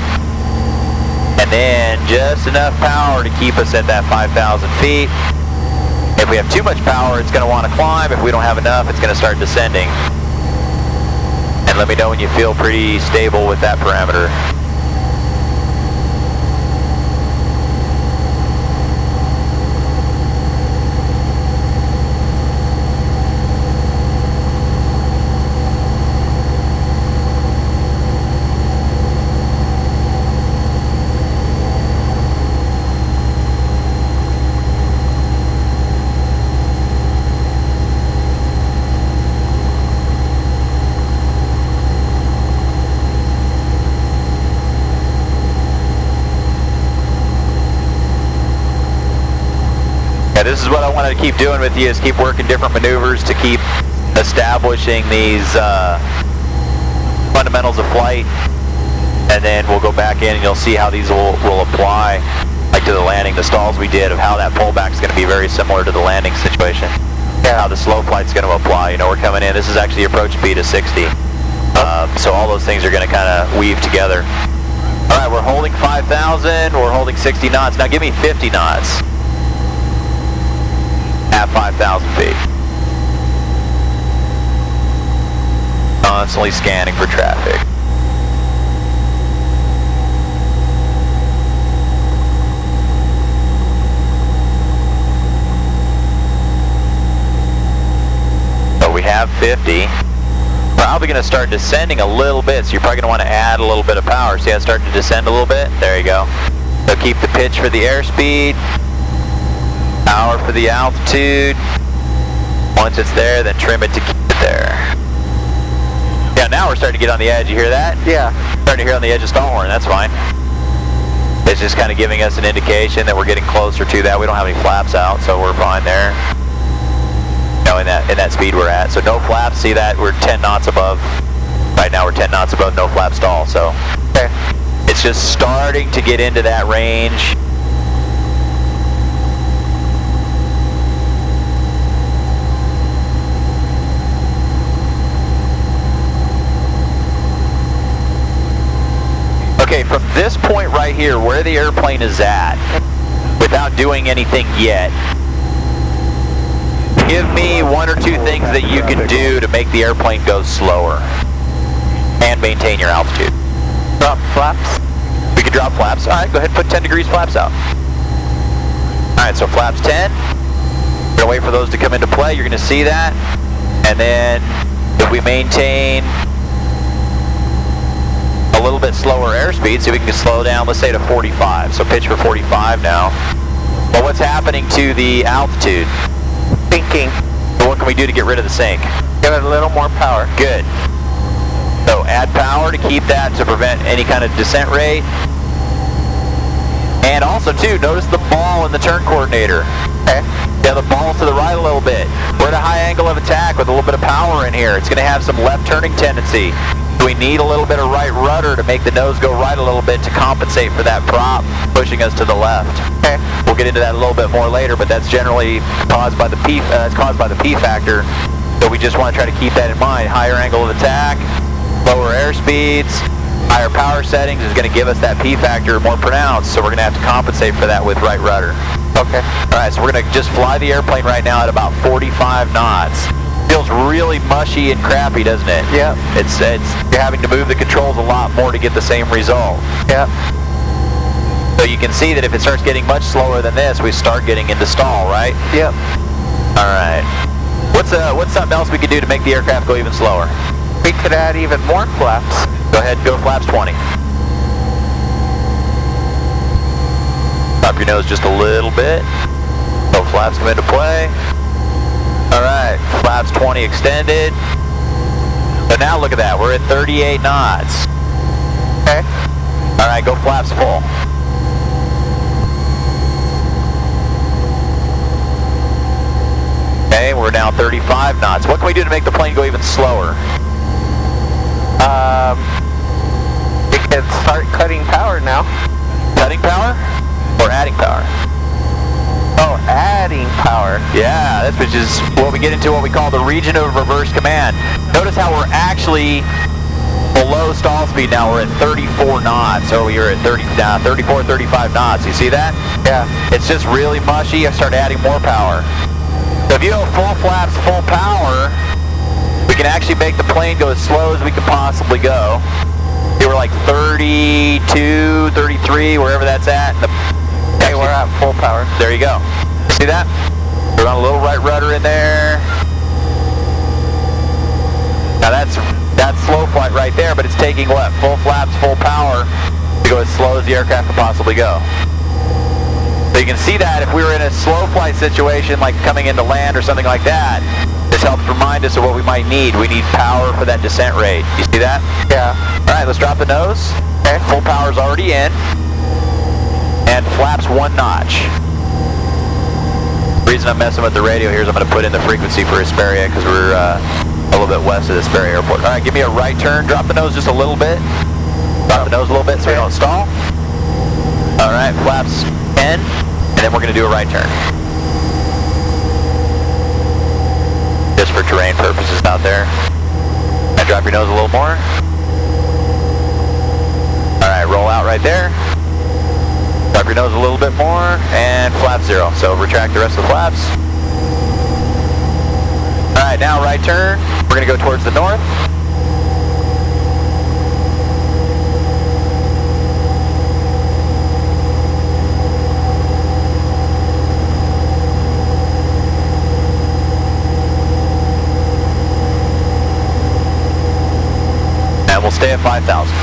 And then just enough power to keep us at that 5,000 feet. If we have too much power, it's going to want to climb. If we don't have enough, it's going to start descending. And let me know when you feel pretty stable with that parameter. This is what I wanted to keep doing with you, is keep working different maneuvers to keep establishing these fundamentals of flight, and then we'll go back in and you'll see how these will apply, like to the landing, the stalls we did, of how that pullback is going to be very similar to the landing situation. Yeah, how the slow flight's going to apply. You know, we're coming in, this is actually approach speed of 60. So all those things are going to kind of weave together. All right, we're holding 5,000, we're holding 60 knots. Now give me 50 knots. At 5,000 feet. Constantly scanning for traffic. So we have 50. Probably going to start descending a little bit, so you're probably going to want to add a little bit of power. See how it's starting to descend a little bit? There you go. So keep the pitch for the airspeed. Power for the altitude. Once it's there, then trim it to keep it there. Yeah, now we're starting to get on the edge. You hear that?
Yeah.
Starting to hear on the edge of stall horn. That's fine. It's just kind of giving us an indication that we're getting closer to that. We don't have any flaps out, so we're fine there. You know, in that speed we're at. So no flaps. See that? We're 10 knots above. Right now we're 10 knots above no flap stall. So okay. It's just starting to get into that range. Okay, from this point right here, where the airplane is at, without doing anything yet, give me one or two things that you can do to make the airplane go slower and maintain your altitude. Drop flaps? We can drop flaps. All right, go ahead and put 10 degrees flaps out. All right, so flaps 10. We're going to wait for those to come into play. You're going to see that. And then if we maintain a little bit slower airspeed, so we can slow down, let's say to 45. So pitch for 45 now. Well, what's happening to the altitude?
Sinking.
So what can we do to get rid of the sink?
Give it a little more power.
Good. So add power to keep that, to prevent any kind of descent rate. And also too, notice the ball in the turn coordinator.
Okay.
Yeah, the ball's to the right a little bit. We're at a high angle of attack with a little bit of power in here. It's going to have some left turning tendency. We need a little bit of right rudder to make the nose go right a little bit to compensate for that prop pushing us to the left.
Okay.
We'll get into that a little bit more later, but that's generally caused by the P factor. So we just want to try to keep that in mind. Higher angle of attack, lower air speeds, higher power settings is going to give us that P factor more pronounced. So we're going to have to compensate for that with right rudder.
Okay.
All right, so we're going to just fly the airplane right now at about 45 knots. Feels really mushy and crappy, doesn't it?
Yeah.
It's you're having to move the controls a lot more to get the same result.
Yeah.
So you can see that if it starts getting much slower than this, we start getting into stall, right?
Yep.
All right. What's something else we could do to make the aircraft go even slower?
We could add even more flaps.
Go ahead and go flaps 20. Drop your nose just a little bit. So flaps come into play. All right, flaps 20 extended. So now look at that, we're at 38 knots.
Okay.
All right, go flaps full. Okay, we're now 35 knots. What can we do to make the plane go even slower?
We can start cutting power now.
Cutting power or adding power?
Oh, adding power.
Yeah, that's which is what we get into what we call the region of reverse command. Notice how we're actually below stall speed now. We're at 34 knots. So you're at 34, 35 knots. You see that?
Yeah.
It's just really mushy. I start adding more power. So if you go full flaps, full power, we can actually make the plane go as slow as we can possibly go. You were like 32, 33, wherever that's at.
Okay, we're at full power.
There you go. See that? We're on a little right rudder in there. Now that's slow flight right there, but it's taking what? Full flaps, full power to go as slow as the aircraft can possibly go. So you can see that if we were in a slow flight situation, like coming into land or something like that, this helps remind us of what we might need. We need power for that descent rate. You see that?
Yeah.
All right, let's drop the nose. Okay, full power's already in. And flaps 1 notch. The reason I'm messing with the radio here is I'm going to put in the frequency for Hesperia because we're a little bit west of the Hesperia Airport. All right, give me a right turn. Drop the nose just a little bit. Drop the nose a little bit so we don't stall. All right, flaps 10, and then we're going to do a right turn. Just for terrain purposes out there. Now drop your nose a little more. All right, roll out right there. Drop your nose a little bit more, and flap 0. So retract the rest of the flaps. All right, now right turn. We're going to go towards the north. And we'll stay at 5,000.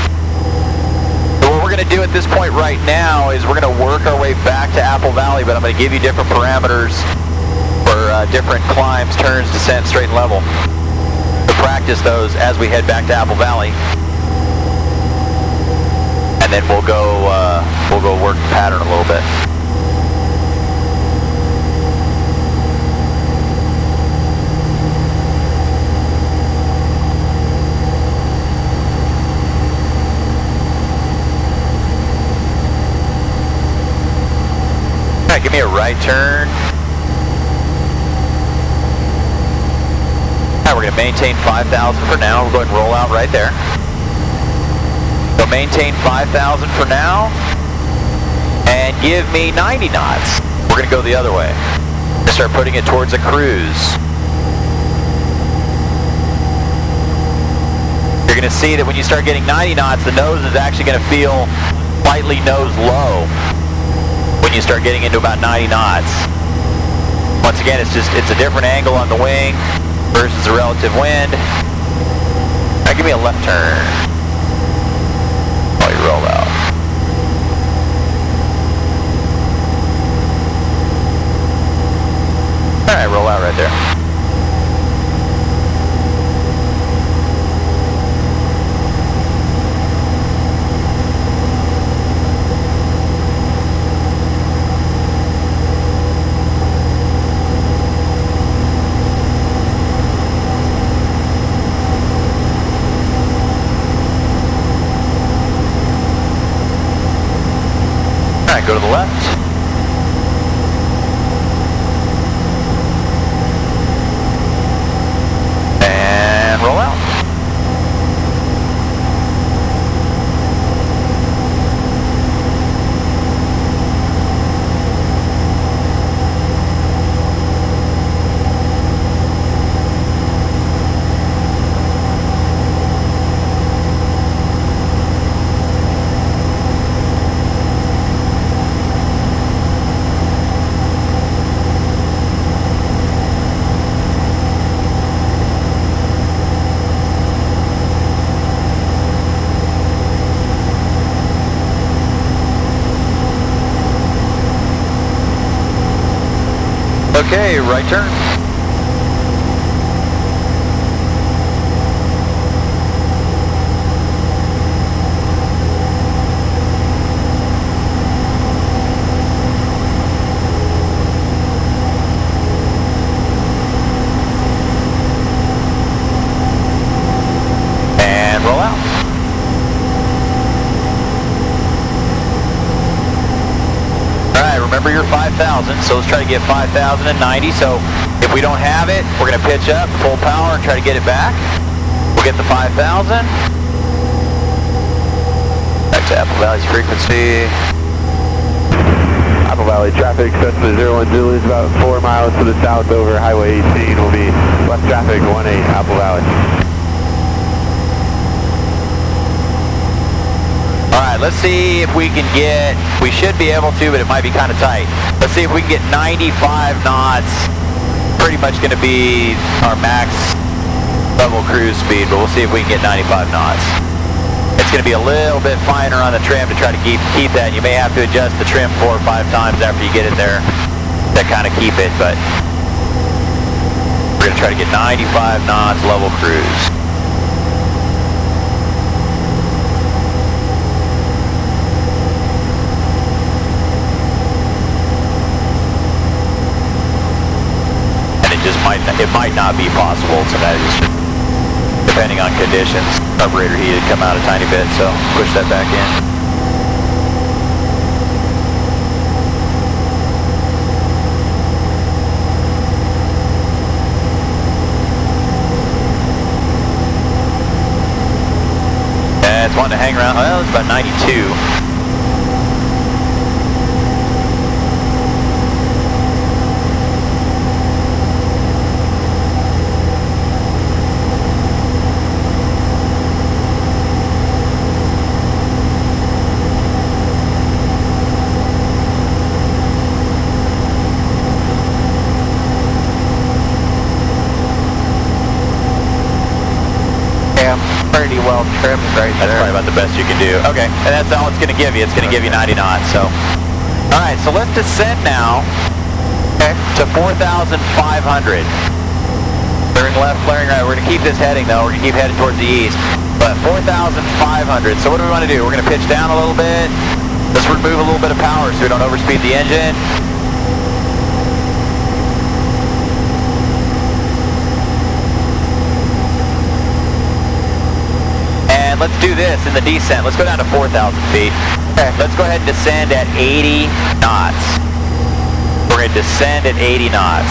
What we're going to do at this point right now is we're going to work our way back to Apple Valley, but I'm going to give you different parameters for different climbs, turns, descent, straight and level to practice those as we head back to Apple Valley. And then we'll go work the pattern a little bit. Give me a right turn. Alright, we're going to maintain 5,000 for now. We'll go ahead and roll out right there. So maintain 5,000 for now. And give me 90 knots. We're going to go the other way. We're going to start putting it towards a cruise. You're going to see that when you start getting 90 knots, the nose is actually going to feel slightly nose low when you start getting into about 90 knots. Once again, it's a different angle on the wing versus the relative wind. Now give me a left turn while you roll out. All right, roll out right there. the left. And roll out. Okay, right turn. And roll out. Alright, remember your 5,000, so let's try to get 5,090. So if we don't have it, we're going to pitch up full power and try to get it back. We'll get the 5,000. Back to Apple Valley's frequency.
Apple Valley traffic, Cessna 01 Zulu is about 4 miles to the south over Highway 18. Will be left traffic 18 Apple Valley.
Alright, let's see if we can get, we should be able to, but it might be kind of tight. Let's see if we can get 95 knots. Pretty much going to be our max level cruise speed, but we'll see if we can get 95 knots. It's going to be a little bit finer on the trim to try to keep that. You may have to adjust the trim 4 or 5 times after you get it there to kind of keep it, but we're going to try to get 95 knots level cruise. It might not be possible tonight, depending on conditions. Carburetor heat had come out a tiny bit, so push that back in. And it's wanting to hang around, well, it's about 92.
Pretty well trimmed right
That's
there.
probably about the best you can do. Okay, and that's all it's going to give you. It's going to give you 90 knots, so. All right, so let's descend now to 4,500. Flaring left, flaring right. We're going to keep this heading, though. We're going to keep heading towards the east. But 4,500, so what do we want to do? We're going to pitch down a little bit. Let's remove a little bit of power so we don't overspeed the engine. Let's do this in the descent. Let's go down to 4,000 feet. Okay. Let's go ahead and descend at 80 knots. We're going to descend at 80 knots.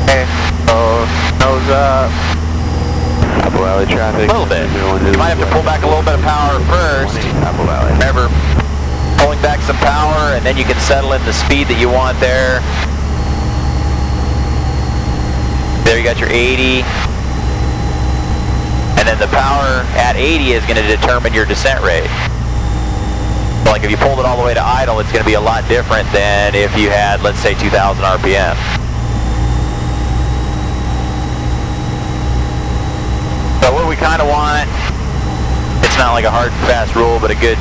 Okay, so nose up.
Apple Valley traffic.
A little bit. You might have to pull back a little bit of power first.
Apple Valley.
Remember, pulling back some power, and then you can settle in the speed that you want there. There you got your 80. And then the power at 80 is going to determine your descent rate. So like if you pulled it all the way to idle, it's going to be a lot different than if you had, let's say, 2,000 RPM. So what we kind of want, it's not like a hard and fast rule, but a good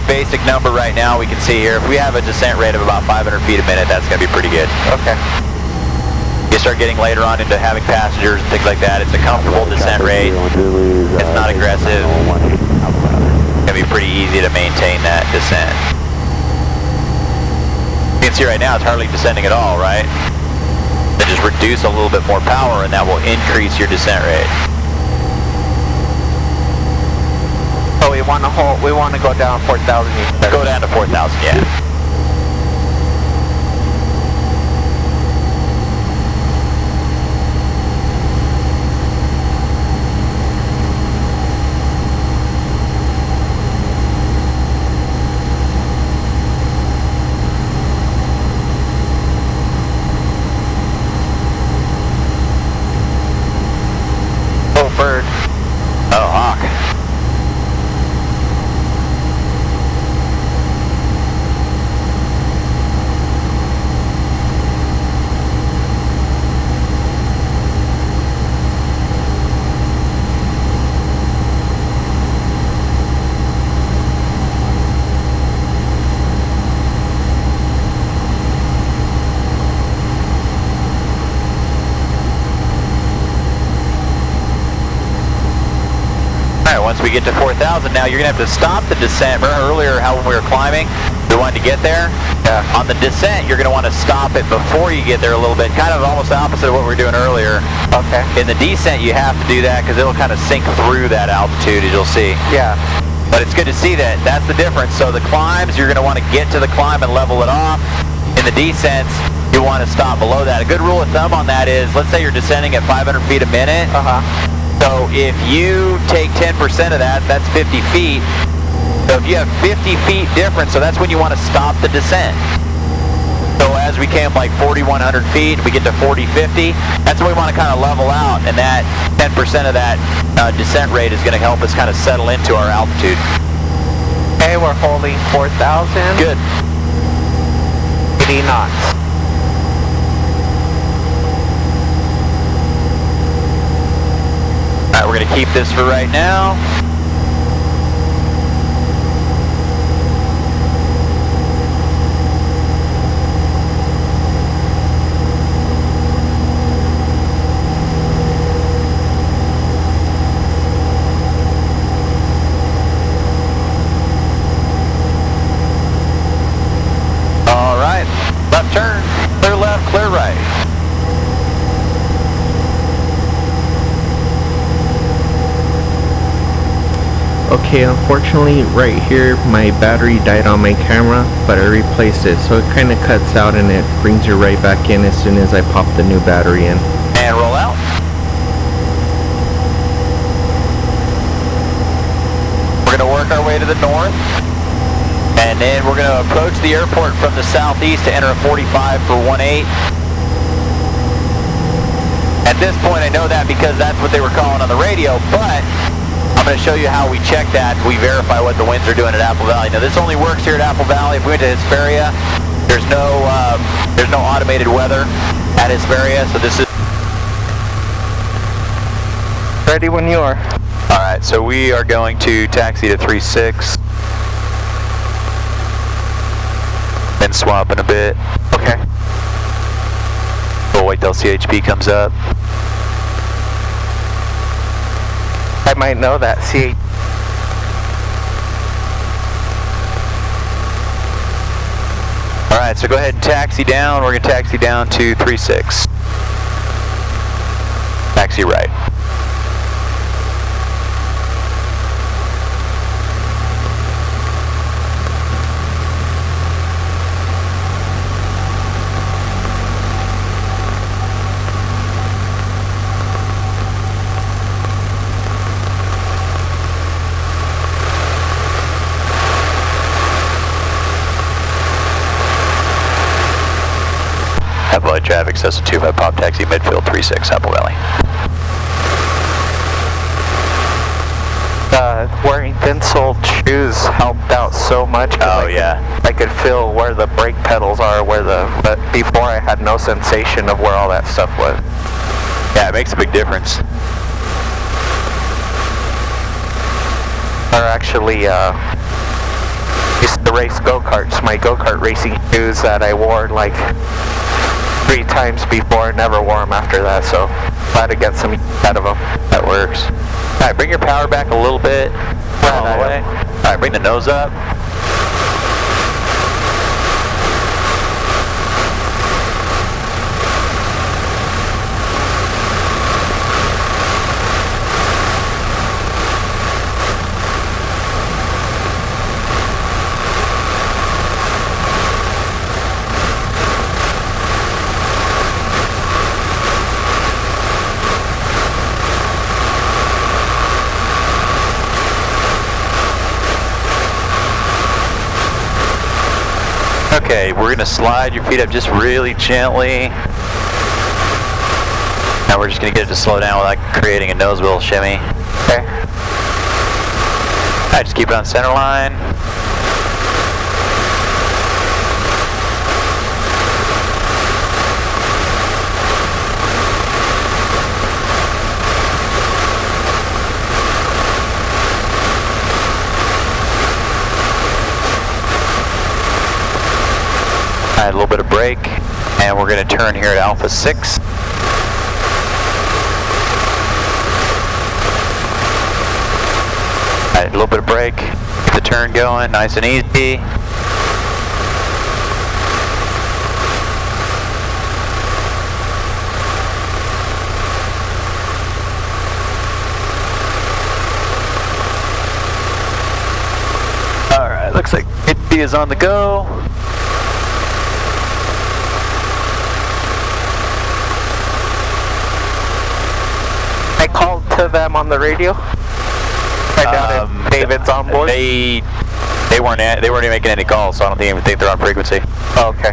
basic number right now we can see here. If we have a descent rate of about 500 feet a minute, that's going to be pretty good.
Okay.
You start getting later on into having passengers and things like that, it's a comfortable descent rate. It's not aggressive. It's going to be pretty easy to maintain that descent. You can see right now it's hardly descending at all, right? Then just reduce a little bit more power and that will increase your descent rate.
So we want to go down 4,000.
Go down to 4,000, yeah. once we get to 4,000, now you're going to have to stop the descent. Remember earlier how when we were climbing, we wanted to get there?
Yeah.
On the descent, you're going to want to stop it before you get there a little bit, kind of almost opposite of what we were doing earlier.
Okay.
In the descent, you have to do that because it'll kind of sink through that altitude, as you'll see.
Yeah.
But it's good to see that. That's the difference. So the climbs, you're going to want to get to the climb and level it off. In the descents, you want to stop below that. A good rule of thumb on that is, let's say you're descending at 500 feet a minute. So if you take 10% of that, that's 50 feet. So if you have 50 feet difference, so that's when you want to stop the descent. So as we came like 4,100 feet, we get to 40-50, that's when we want to kind of level out, and that 10% of that descent rate is going to help us kind of settle into our altitude.
Okay, we're holding 4,000.
Good.
80 knots.
All right, we're going to keep this for right now. Left turn, clear left, clear right.
Okay, unfortunately right here my battery died on my camera, but I replaced it, so it kind of cuts out and it brings you right back in as soon as I pop the new battery in.
And roll out. We're going to work our way to the north. And then we're going to approach the airport from the southeast to enter a 45 for 18. At this point, I know that because that's what they were calling on the radio, but I'm going to show you how we check that. We verify what the winds are doing at Apple Valley. Now, this only works here at Apple Valley. If we went to Hesperia, there's no automated weather at Hesperia, so this is...
Ready when you are.
All right, so we are going to taxi to 36. Then swap in a bit.
Okay.
We'll wait till CHP comes up.
I might know that. See.
All right, so go ahead and taxi down. We're going to taxi down to 36. Taxi right. Apple Valley traffic, Cessna 25 Pop Taxi, midfield 36, Apple Valley.
Wearing thin-soled shoes helped out so much. I could feel where the brake pedals are, but before I had no sensation of where all that stuff was.
Yeah, it makes a big difference.
Or actually, used to race go-karts. My go-kart racing shoes that I wore like 3 times before, never wore them after that, so glad to get some out of them.
That works. All right, bring your power back a little bit. All the way. All right, bring the nose up. Okay, we're going to slide your feet up just really gently. Now we're just going to get it to slow down without creating a nose wheel shimmy.
Okay.
Alright, just keep it on center line. Add a little bit of brake, and we're going to turn here at Alpha 6. Alright, a little bit of brake. Get the turn going, nice and easy. Alright, looks like UHD is on the go.
I called to them on the radio. I doubt if David's on board.
They weren't making any calls, so I don't even think they're on frequency.
Oh, okay.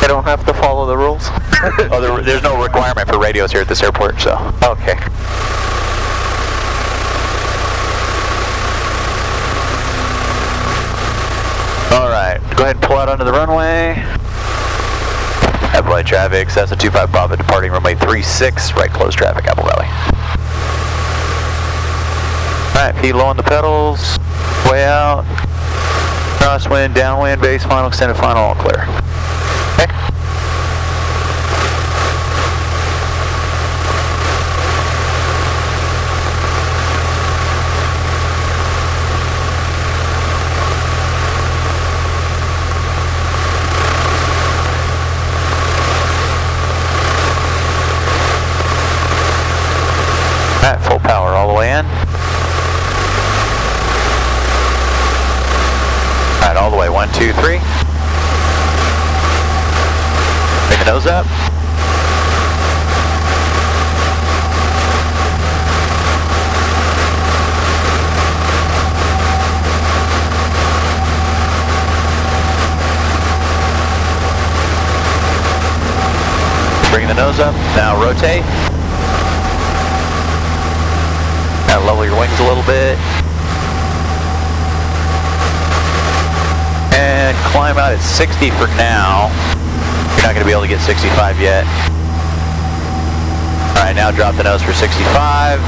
They don't have to follow the rules?
Oh, there's no requirement for radios here at this airport, so.
Okay.
Alright, go ahead and pull out onto the runway. Apple Valley traffic, Cessna 25 Bravo departing runway 36, right close traffic, Apple Valley. Alright, feet low on the pedals, way out. Crosswind, downwind, base final, extended final, all clear. Okay. Alright, full power all the way in. Alright, all the way, 1, 2, 3. Bring the nose up. Bring the nose up, now rotate. Now level your wings a little bit. And climb out at 60 for now. You're not going to be able to get 65 yet. Alright, now drop the nose for 65.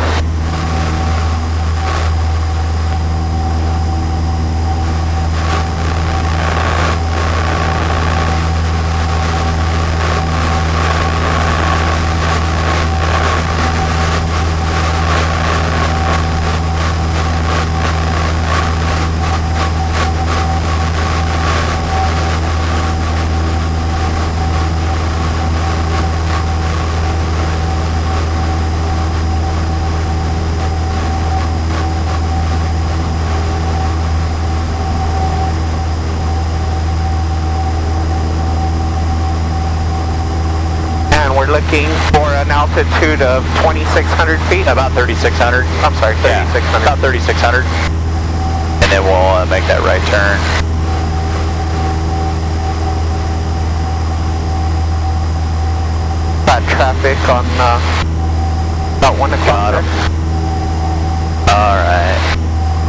Looking for an altitude of 2,600 feet.
About 3,600.
I'm sorry, 3,600.
Yeah, about 3,600. And then we'll make that right turn.
Got traffic on about 1 o'clock.
Alright.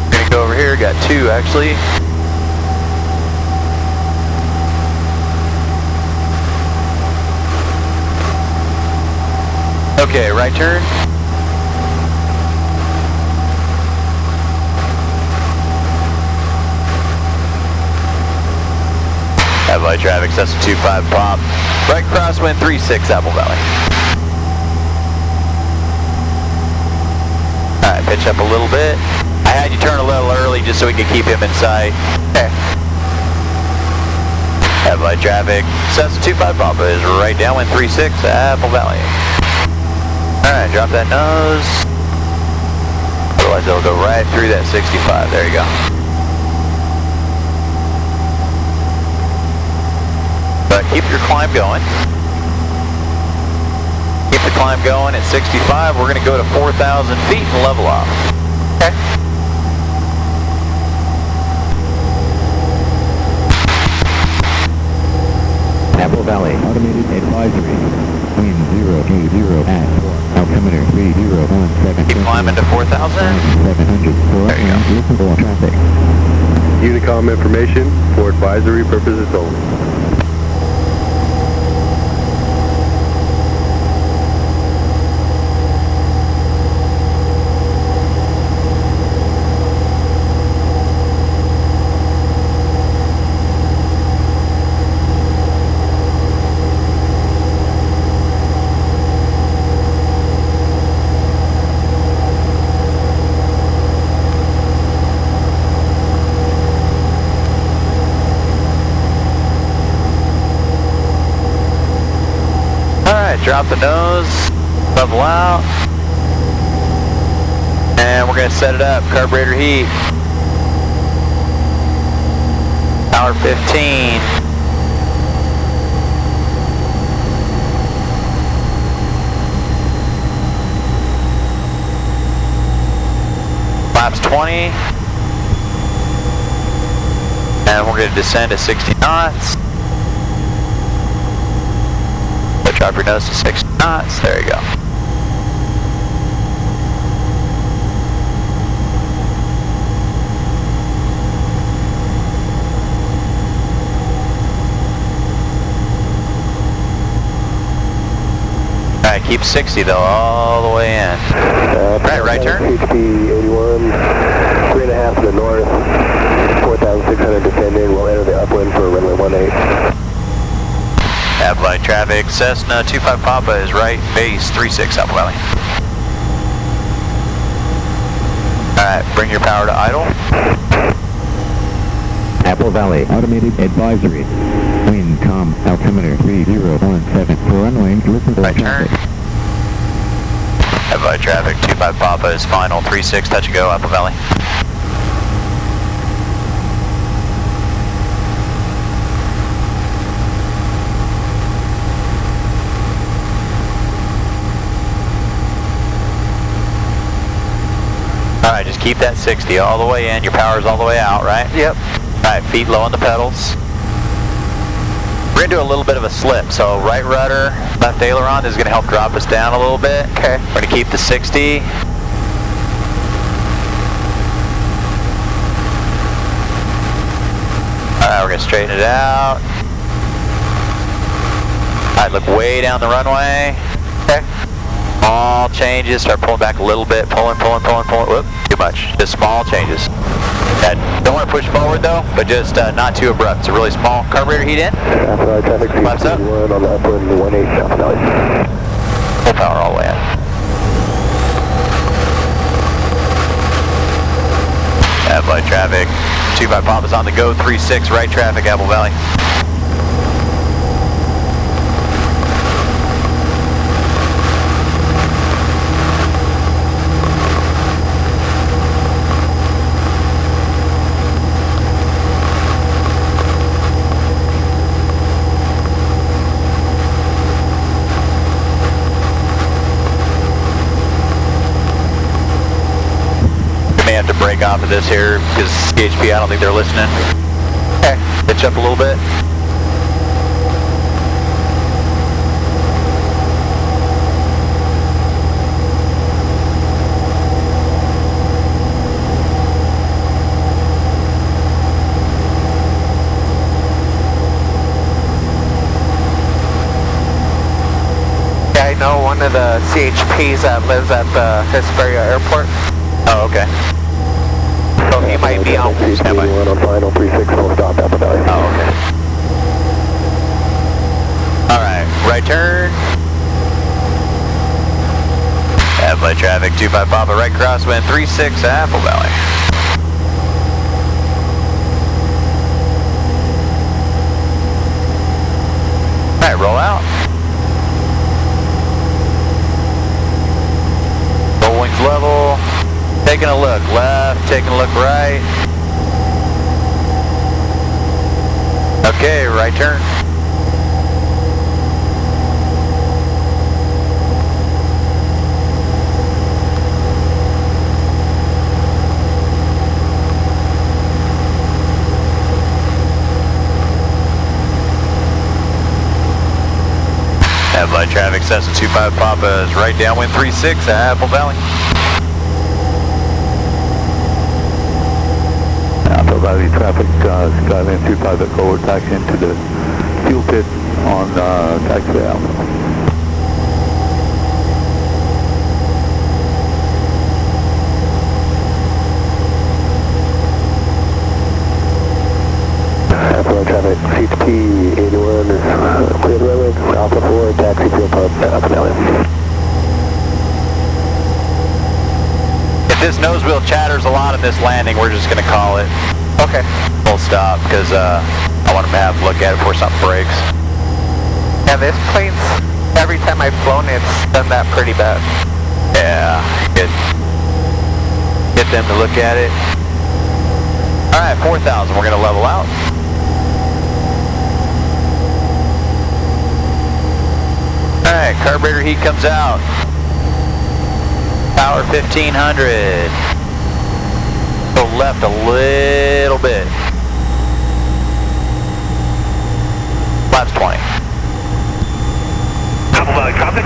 Gonna go over here, got 2 actually. Okay, right turn. Apple Valley traffic, Cessna 25 pop. Right crosswind 36 Apple Valley. Alright, pitch up a little bit. I had you turn a little early just so we could keep him in sight. Okay. Apple Valley traffic, Cessna 25 pop is right downwind 36 Apple Valley. Alright, drop that nose. Otherwise it'll go right through that 65. There you go. But keep your climb going. Keep the climb going at 65. We're going to go to 4,000 feet and level off. Okay.
Apple Valley, automated advisory. Wind 080 at 4. Altimeter 3017.
Keep climbing to 4,000.
700 for
There you go.
and listen for traffic.
Unicom information for advisory purposes only.
drop the nose, level out, and we're going to set it up. Carburetor heat. Power 15. Flaps 20. And we're going to descend to 60 knots. Drop your nose to 60 knots. There you go. Alright, keep 60 though, all the way in. Right turn.
HP 81, 3.5 to the north, 4,600 descending. We'll enter the upwind for runway 18.
Have light traffic. Cessna 25 Papa is right, base 36 Apple Valley. Alright, bring your power to idle.
Apple Valley, automated advisory. Wind calm, altimeter 3017 for runway, listen for
Right turn.
traffic.
Have light traffic. 25 Papa is final, 36, touch and go, Apple Valley. Alright, just keep that 60 all the way in. Your power's all the way out, right?
Yep.
Alright, feet low on the pedals. We're going to do a little bit of a slip, so right rudder, left aileron is going to help drop us down a little bit.
Okay.
We're going to keep the 60. Alright, we're going to straighten it out. Alright, look way down the runway.
Okay.
Small changes, start pulling back a little bit, pulling. Whoop, too much. Just small changes. Don't want to push forward though, but just not too abrupt. It's a really small carburetor heat in.
Apple Valley traffic,
Flaps up.
61 on the upwind 18 Apple Valley.
Full power all the way in. Have light traffic. 25 Papa's on the go, 36 right traffic, Apple Valley. Have to break off of this here because CHP, I don't think they're listening. Okay, pitch up a little bit.
Yeah, I know one of the CHPs that lives at the Hesperia Airport.
Oh, okay.
So he might be on
standby.
81 on final, 36 full stop Apple Valley.
Oh, okay. Alright, right turn. Have light traffic, 25 Papa, right crosswind, 36 Apple Valley. Alright, roll out. Roll wings level. Taking a look left, taking a look right. Okay, right turn. Have light traffic, Cessna 25 Papa is right downwind 36 at Apple Valley.
Apple Valley traffic, Skyline 25 at forward taxi into the fuel pit on taxiway out.
Traffic, CHP 81 is cleared runway, Alpha 4, taxi fuel pump, Apple Valley.
If this nose wheel chatters a lot in this landing, we're just going to call it.
Okay.
Full stop, because I want them to have a look at it before something breaks.
Yeah, this plane's Every time I've flown, it's done that pretty bad.
Yeah, good. Get them to look at it. Alright, 4,000, we're gonna level out. Alright, carburetor heat comes out. Power 1500. Go left a little bit. Flaps 20.
Apple Valley traffic,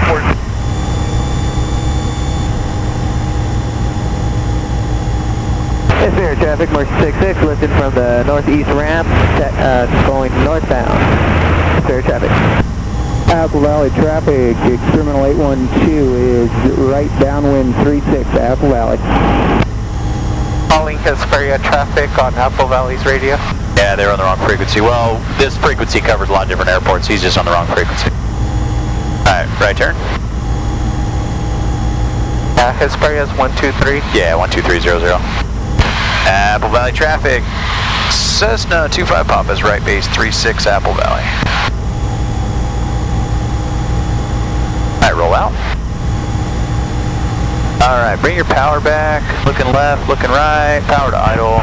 Yes, sir. Traffic, Mark 66, lifting from the northeast ramp, going northbound. Yes, sir. Traffic.
Apple Valley traffic, Terminal 812 is right downwind 36, Apple Valley.
calling Hesperia traffic on Apple Valley's radio.
Yeah, they're on the wrong frequency. Well, this frequency covers a lot of different airports. He's just on the wrong frequency. Alright, right turn.
Hesperia's 123.
Yeah, 12300. Apple Valley traffic. Cessna 25 Papa's right base 36 Apple Valley. Alright, roll out. Alright, bring your power back. Looking left, looking right. Power to idle.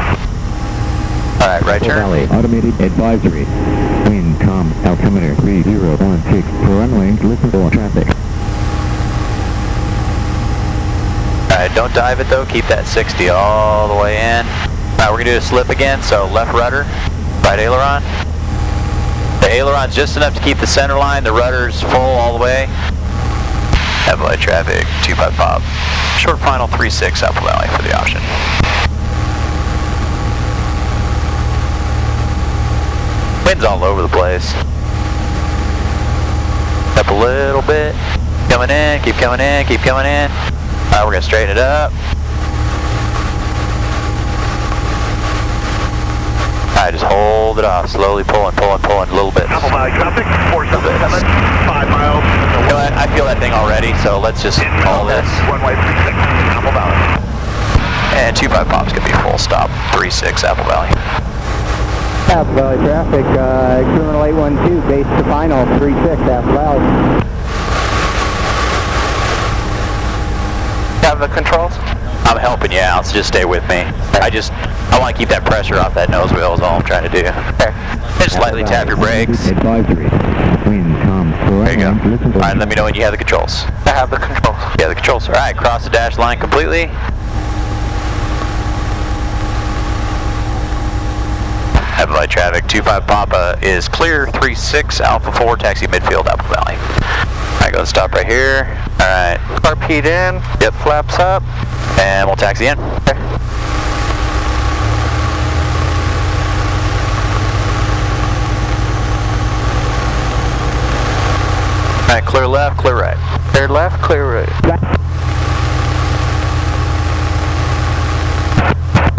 Alright, right turn.
Valley, automated advisory. Wind calm, altimeter 3016. For runway, listen for traffic.
Alright, don't dive it though. Keep that 60 all the way in. Alright, we're going to do a slip again. So left rudder, right aileron. The aileron's just enough to keep the center line. The rudder's full all the way. Apple Valley traffic, 25 Pop. Short final 36 Apple Valley for the option. Wind's all over the place. Up a little bit. Coming in, keep coming in, keep coming in. Alright, we're going to straighten it up. Alright, just hold it off. Slowly pulling, pulling, pulling a little bit.
Apple Valley traffic, 477, 5 miles.
You know what? I feel that thing already, so let's just call this.
Runway 36, Apple Valley.
And 25 Pop's going to be full stop. 36 Apple Valley.
Apple Valley traffic, Terminal 812, base to final 36, Apple Valley.
Have the controls?
I'm helping you out, so just stay with me. I want to keep that pressure off that nose wheel is all I'm trying to do.
Okay.
Just lightly tap your brakes.
Advisory. Wind calm.
There you go. Alright, let me know when you have the controls.
I have the controls.
Yeah, the controls. Alright, cross the dash line completely. Apple Valley traffic, 25 Papa is clear, 36 Alpha 4, taxi midfield, Apple Valley. Alright, go to stop right here. Alright.
RP'd in.
Yep.
Flaps up.
And we'll taxi in.
Okay.
Alright, clear left, clear right.
Clear left, clear right.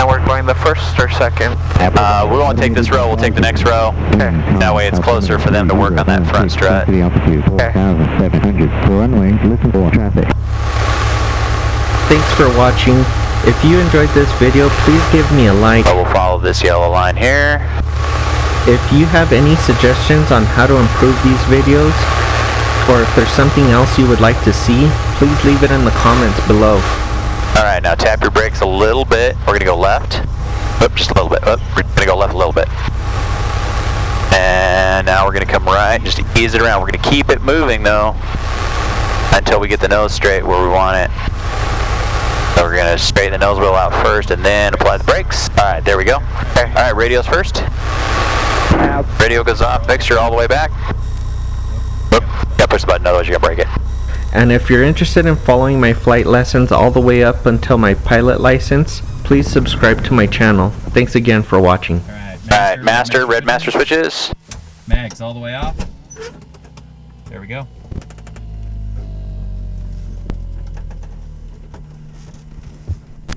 And we're going the first or second?
We won't take this row, we'll take the next row.
Okay.
That way it's closer for them to work on that front strut.
To the altitude 4,700. For runway, listen for traffic.
Thanks for watching. If you enjoyed this video, please give me a like.
But we'll follow this yellow line here.
If you have any suggestions on how to improve these videos, or if there's something else you would like to see, please leave it in the comments below.
Alright, now tap your brakes a little bit. We're going to go left. Oop, just a little bit. Oop, we're going to go left a little bit. And now we're going to come right, just ease it around. We're going to keep it moving though, until we get the nose straight where we want it. So we're going to straighten the nose wheel out first and then apply the brakes. Alright, there we go. Okay. Alright, radio's first. Radio goes off, mixture all the way back. Oop, gotta push the button, otherwise you're going to break it.
And if you're interested in following my flight lessons all the way up until my pilot license, please subscribe to my channel. Thanks again for watching.
Alright, master, red master switches.
Mags all the way off. There we go.